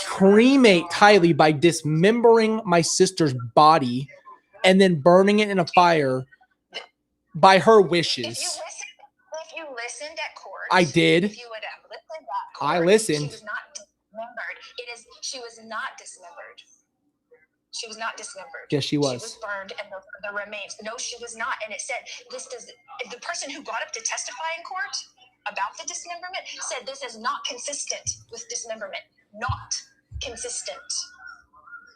cremate Tylee by dismembering my sister's body and then burning it in a fire by her wishes? If you listened at court, I did. If you would have listened at court, I listened. She was not dismembered. She was not dismembered. She was not dismembered. Yes, she was. She was burned, and the remains. No, she was not. And it said the person who got up to testify in court about the dismemberment said this is not consistent with dismemberment. Not consistent.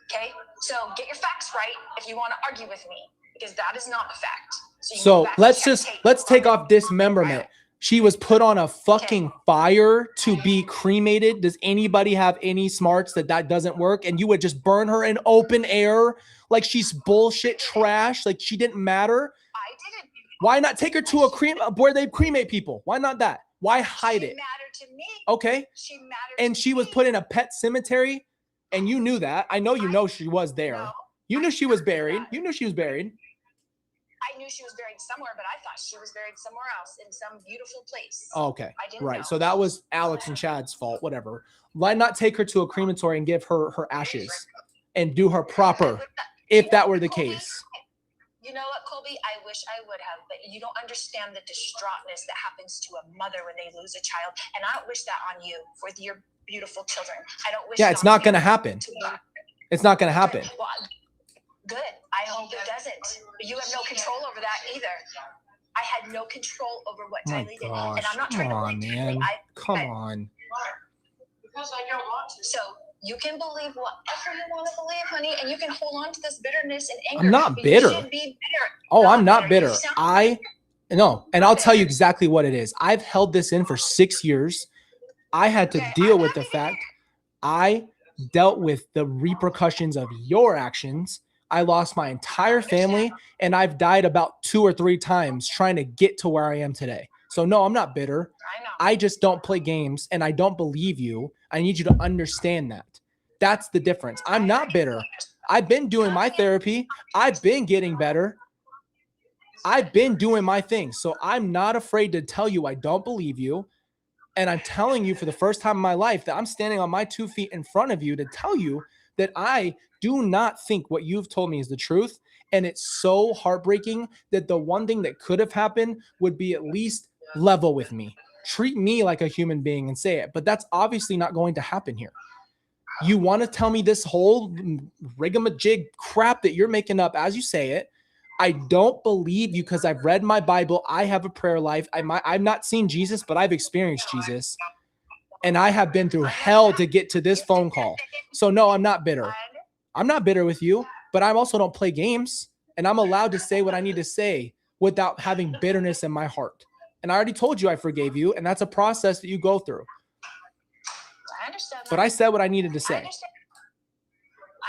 Okay? So get your facts right if you want to argue with me, because that is not a fact. So let's take off dismemberment. She was put on a fucking fire to be cremated. Does anybody have any smarts that doesn't work? And you would just burn her in open air like she's bullshit trash, like she didn't matter? I didn't. Why not take her to where they cremate people? Why not that? Why hide it? She mattered to me. Okay. She mattered. And she was put in a pet cemetery, and you knew that. I know you know she was there. No, you knew she was buried. You knew she was buried. I knew she was buried somewhere, but I thought she was buried somewhere else in some beautiful place. Okay. I didn't Right. know. So that was Alex and Chad's fault, whatever. Why not take her to a crematory and give her ashes and do her proper if that were the case? You know what, Colby? I wish I would have, but you don't understand the distraughtness that happens to a mother when they lose a child. And I don't wish that on you for your beautiful children. I don't wish. Yeah, it's not going to happen. It's not going to happen. Well, good. I hope it doesn't. But you have no control over that either. I had no control over what Tylee did. And I'm not trying to blame man. Come on. Because I don't want to. So you can believe whatever you want to believe, honey, and you can hold on to this bitterness and anger. I'm not bitter. You should be bitter. Oh, I'm not bitter. No, and I'll tell you exactly what it is. I've held this in for 6 years. I had to deal with the fact I dealt with the repercussions of your actions. I lost my entire family, and I've died about 2 or 3 times trying to get to where I am today. So no, I'm not bitter. I just don't play games, and I don't believe you. I need you to understand that. That's the difference. I'm not bitter. I've been doing my therapy. I've been getting better. I've been doing my thing. So I'm not afraid to tell you I don't believe you. And I'm telling you for the first time in my life that I'm standing on my 2 feet in front of you to tell you that I do not think what you've told me is the truth. And it's so heartbreaking that the one thing that could have happened would be at least level with me. Treat me like a human being and say it. But that's obviously not going to happen here. You want to tell me this whole rigamajig crap that you're making up as you say it. I don't believe you because I've read my Bible. I have a prayer life. I've not seen Jesus, but I've experienced Jesus. And I have been through hell to get to this phone call. So no, I'm not bitter. I'm not bitter with you, but I also don't play games. And I'm allowed to say what I need to say without having bitterness in my heart. And I already told you I forgave you, and that's a process that you go through. I understand that. But I said what I needed to say.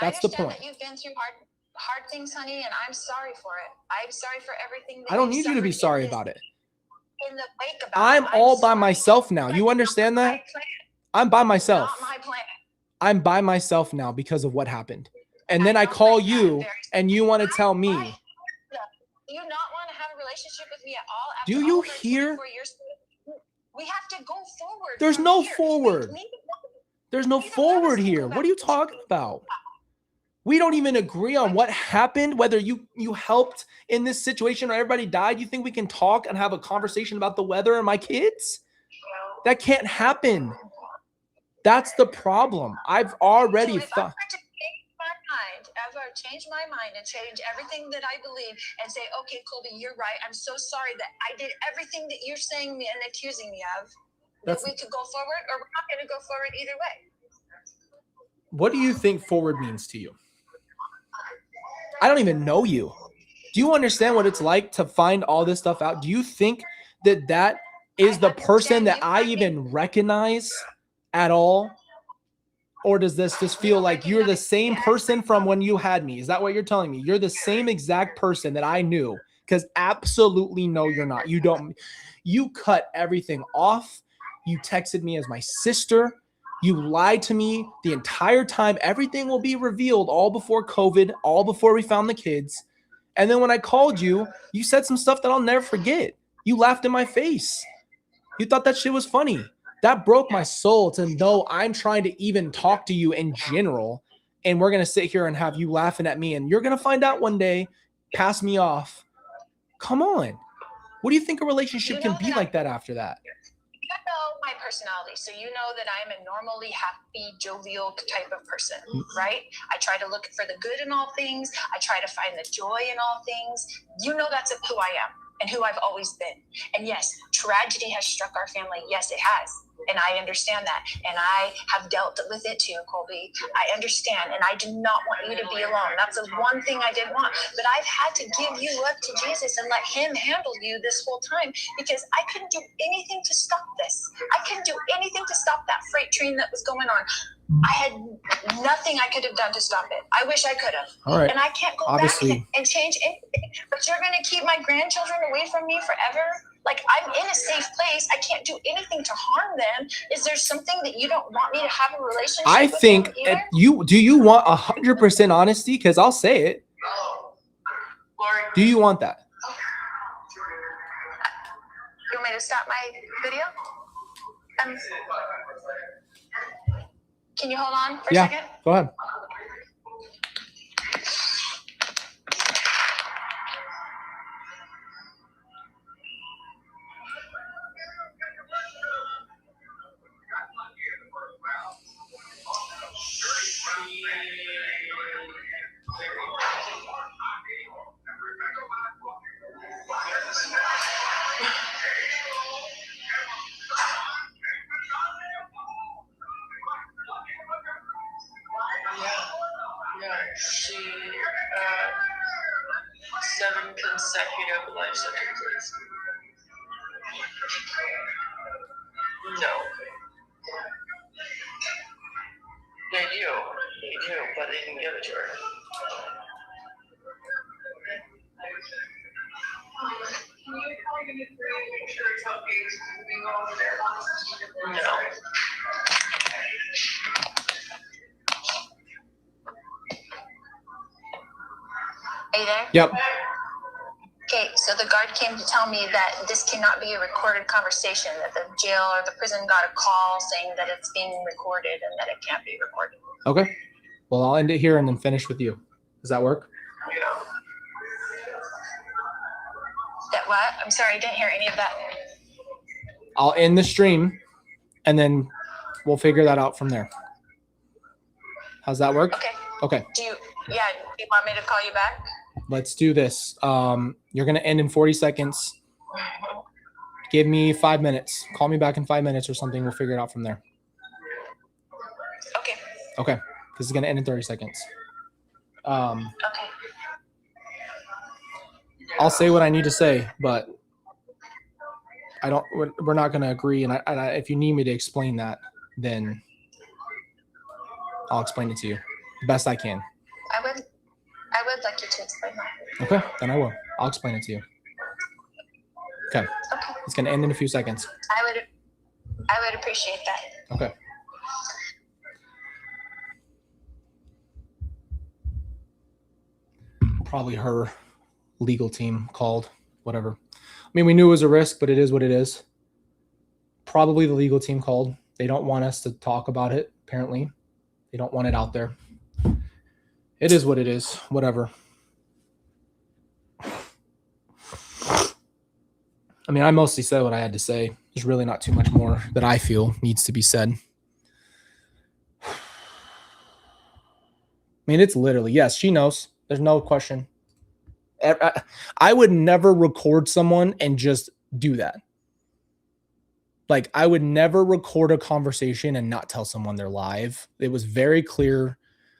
That's the point. That you've been through hard things, honey, and I'm sorry for it. I'm sorry for everything that I don't need you to be sorry about it. In the wake about I'm all by myself now. You understand that? I'm by myself. Not my plan. I'm by myself now because of what happened. And then I call you and you want to tell me. Do you not want to have a relationship with me at all? Do you hear? We have to go forward. There's no forward. There's no forward here. What are you talking about? We don't even agree on what happened, whether you helped in this situation or everybody died. You think we can talk and have a conversation about the weather and my kids? That can't happen. That's the problem. I've already thought. Ever change my mind and change everything that I believe and say, okay, Colby, you're right. I'm so sorry that I did everything that you're saying me and accusing me of. That we could go forward, or we're not going to go forward either way. What do you think forward means to you? I don't even know you. Do you understand what it's like to find all this stuff out? Do you think that that is the person that I even recognize at all? Or does this just feel like you're the same person from when you had me? Is that what you're telling me? You're the same exact person that I knew? Because absolutely no, you're not. You don't. You cut everything off. You texted me as my sister. You lied to me the entire time. Everything will be revealed all before COVID, all before we found the kids. And then when I called you, you said some stuff that I'll never forget. You laughed in my face. You thought that shit was funny. That broke my soul to know I'm trying to even talk to you in general. And we're going to sit here and have you laughing at me. And you're going to find out one day, pass me off. Come on. What do you think a relationship can be like that after that? You know my personality, so you know that I'm a normally happy, jovial type of person, right? I try to look for the good in all things. I try to find the joy in all things. You know that's who I am and who I've always been. And yes, tragedy has struck our family. Yes, it has. And I understand that. And I have dealt with it too, Colby. I understand. And I do not want you to be alone. That's the one thing I didn't want. But I've had to give you up to Jesus and let him handle you this whole time, because I couldn't do anything to stop this. I couldn't do anything to stop that freight train that was going on. I had nothing I could have done to stop it. I wish I could have. All right. And I can't go back and change anything. But you're going to keep my grandchildren away from me forever? Like, I'm in a safe place. I can't do anything to harm them. Is there something that you don't want me to have a relationship I think do you want 100% honesty? Because I'll say it. Do you want that? You want me to stop my video? Can you hold on for a second? Go ahead. She 7 consecutive life sentences. No. They do, but they didn't give it to her. No. Are you there? Yep. Okay, so the guard came to tell me that this cannot be a recorded conversation, that the jail or the prison got a call saying that it's being recorded and that it can't be recorded. Okay. Well, I'll end it here and then finish with you. Does that work? Yeah. That what? I'm sorry, I didn't hear any of that. I'll end the stream and then we'll figure that out from there. How's that work? Okay. Okay. Do you want me to call you back? Let's do this. You're going to end in 40 seconds. Give me 5 minutes. Call me back in 5 minutes or something. We'll figure it out from there. Okay. Okay. This is going to end in 30 seconds. Okay. I'll say what I need to say, but we're not going to agree. And if you need me to explain that, then I'll explain it to you the best I can. I would like you to explain that. Okay, then I will. I'll explain it to you. Okay. Okay. It's going to end in a few seconds. I would appreciate that. Okay. Probably her legal team called, whatever. I mean, we knew it was a risk, but it is what it is. Probably the legal team called. They don't want us to talk about it, apparently. They don't want it out there. It is what it is. Whatever. I mean, I mostly said what I had to say. There's really not too much more that I feel needs to be said. I mean, it's literally, yes, she knows. There's no question. I would never record someone and just do that. Like, I would never record a conversation and not tell someone they're live. It was very clear.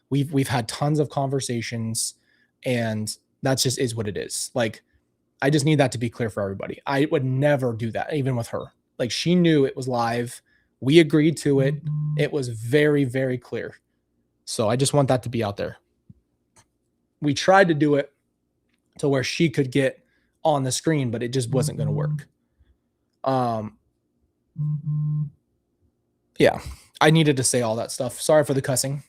We've had tons of conversations, and That's just is what it is. Like, I just need that to be clear for everybody. I would never do that, even with her. Like, she knew it was live. We agreed to it. It was very, very clear. So I just want that to be out there. We tried to do it to where she could get on the screen, but it just wasn't going to work. Yeah, I needed to say all that stuff. Sorry for the cussing.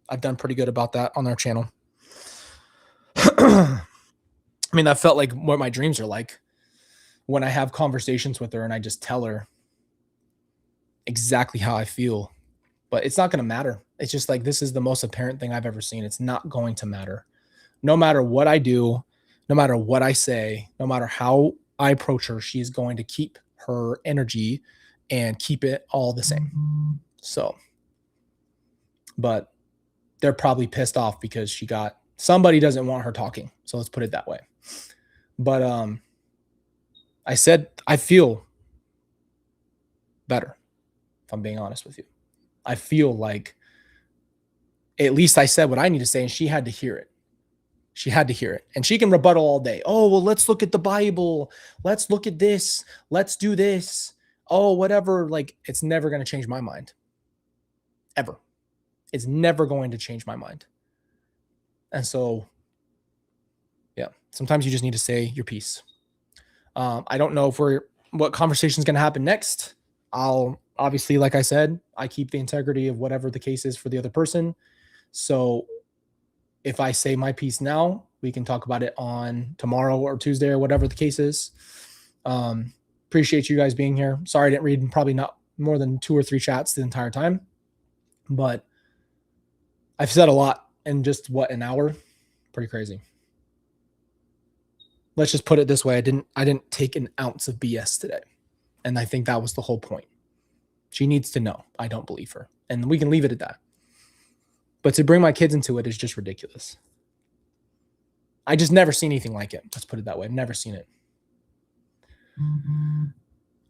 I've done pretty good about that on our channel. I mean, that felt like what my dreams are like when I have conversations with her and I just tell her exactly how I feel. But it's not going to matter. It's just like, this is the most apparent thing I've ever seen. It's not going to matter. No matter what I do, no matter what I say, no matter how I approach her, she's going to keep her energy and keep it all the same. So, but they're probably pissed off because somebody doesn't want her talking. So let's put it that way. But I said, I feel better, if I'm being honest with you. I feel like at least I said what I need to say, and she had to hear it. She had to hear it. And she can rebuttal all day. Oh, well, let's look at the Bible. Let's look at this. Let's do this. Oh, whatever. Like, it's never going to change my mind. Ever. It's never going to change my mind. And so, yeah, sometimes you just need to say your piece. I don't know what conversation is going to happen next. I'll obviously, like I said, I keep the integrity of whatever the case is for the other person. So if I say my piece now, we can talk about it on tomorrow or Tuesday or whatever the case is. Appreciate you guys being here. Sorry I didn't read probably not more than 2 or 3 chats the entire time, but I've said a lot in just an hour. Pretty crazy. Let's just put it this way. I didn't take an ounce of BS today. And I think that was the whole point. She needs to know I don't believe her. And we can leave it at that. But to bring my kids into it is just ridiculous. I just never seen anything like it. Let's put it that way. I've never seen it.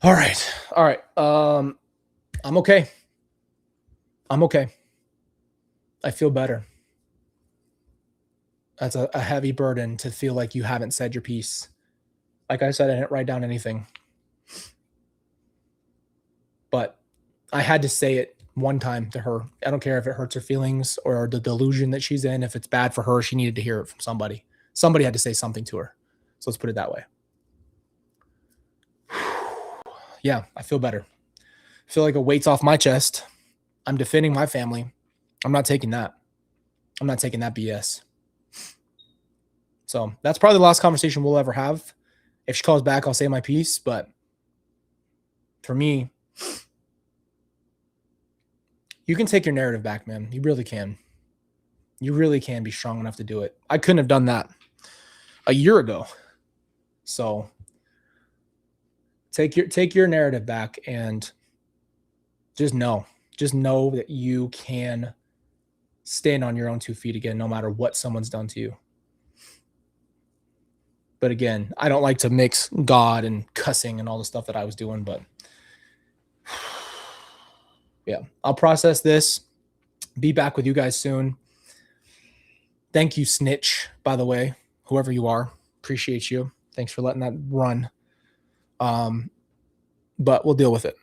All right. I'm okay. I feel better. That's a heavy burden to feel like you haven't said your piece. Like I said, I didn't write down anything. But I had to say it one time to her. I don't care if it hurts her feelings or the delusion that she's in. If it's bad for her, she needed to hear it from somebody. Somebody had to say something to her. So let's put it that way. Yeah, I feel better. I feel like a weight's off my chest. I'm defending my family. I'm not taking that. I'm not taking that BS. So that's probably the last conversation we'll ever have. If she calls back, I'll say my piece. But for me, you can take your narrative back, man. You really can. You really can be strong enough to do it. I couldn't have done that a year ago. So take your narrative back and just know that you can stand on your own 2 feet again, no matter what someone's done to you. But again, I don't like to mix God and cussing and all the stuff that I was doing, but yeah, I'll process this. Be back with you guys soon. Thank you, Snitch, by the way, whoever you are. Appreciate you. Thanks for letting that run. But we'll deal with it.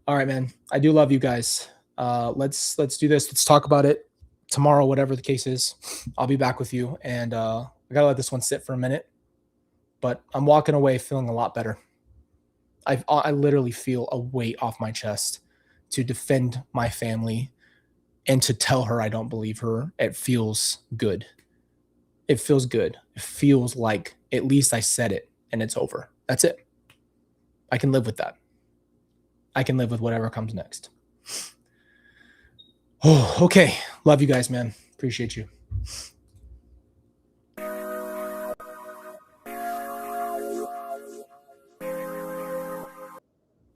All right, man. I do love you guys. Let's do this. Let's talk about it tomorrow, whatever the case is. I'll be back with you. And I got to let this one sit for a minute. But I'm walking away feeling a lot better. I literally feel a weight off my chest to defend my family and to tell her I don't believe her. It feels good. It feels good. It feels like at least I said it and it's over. That's it. I can live with that. I can live with whatever comes next. Oh, okay. Love you guys, man. Appreciate you.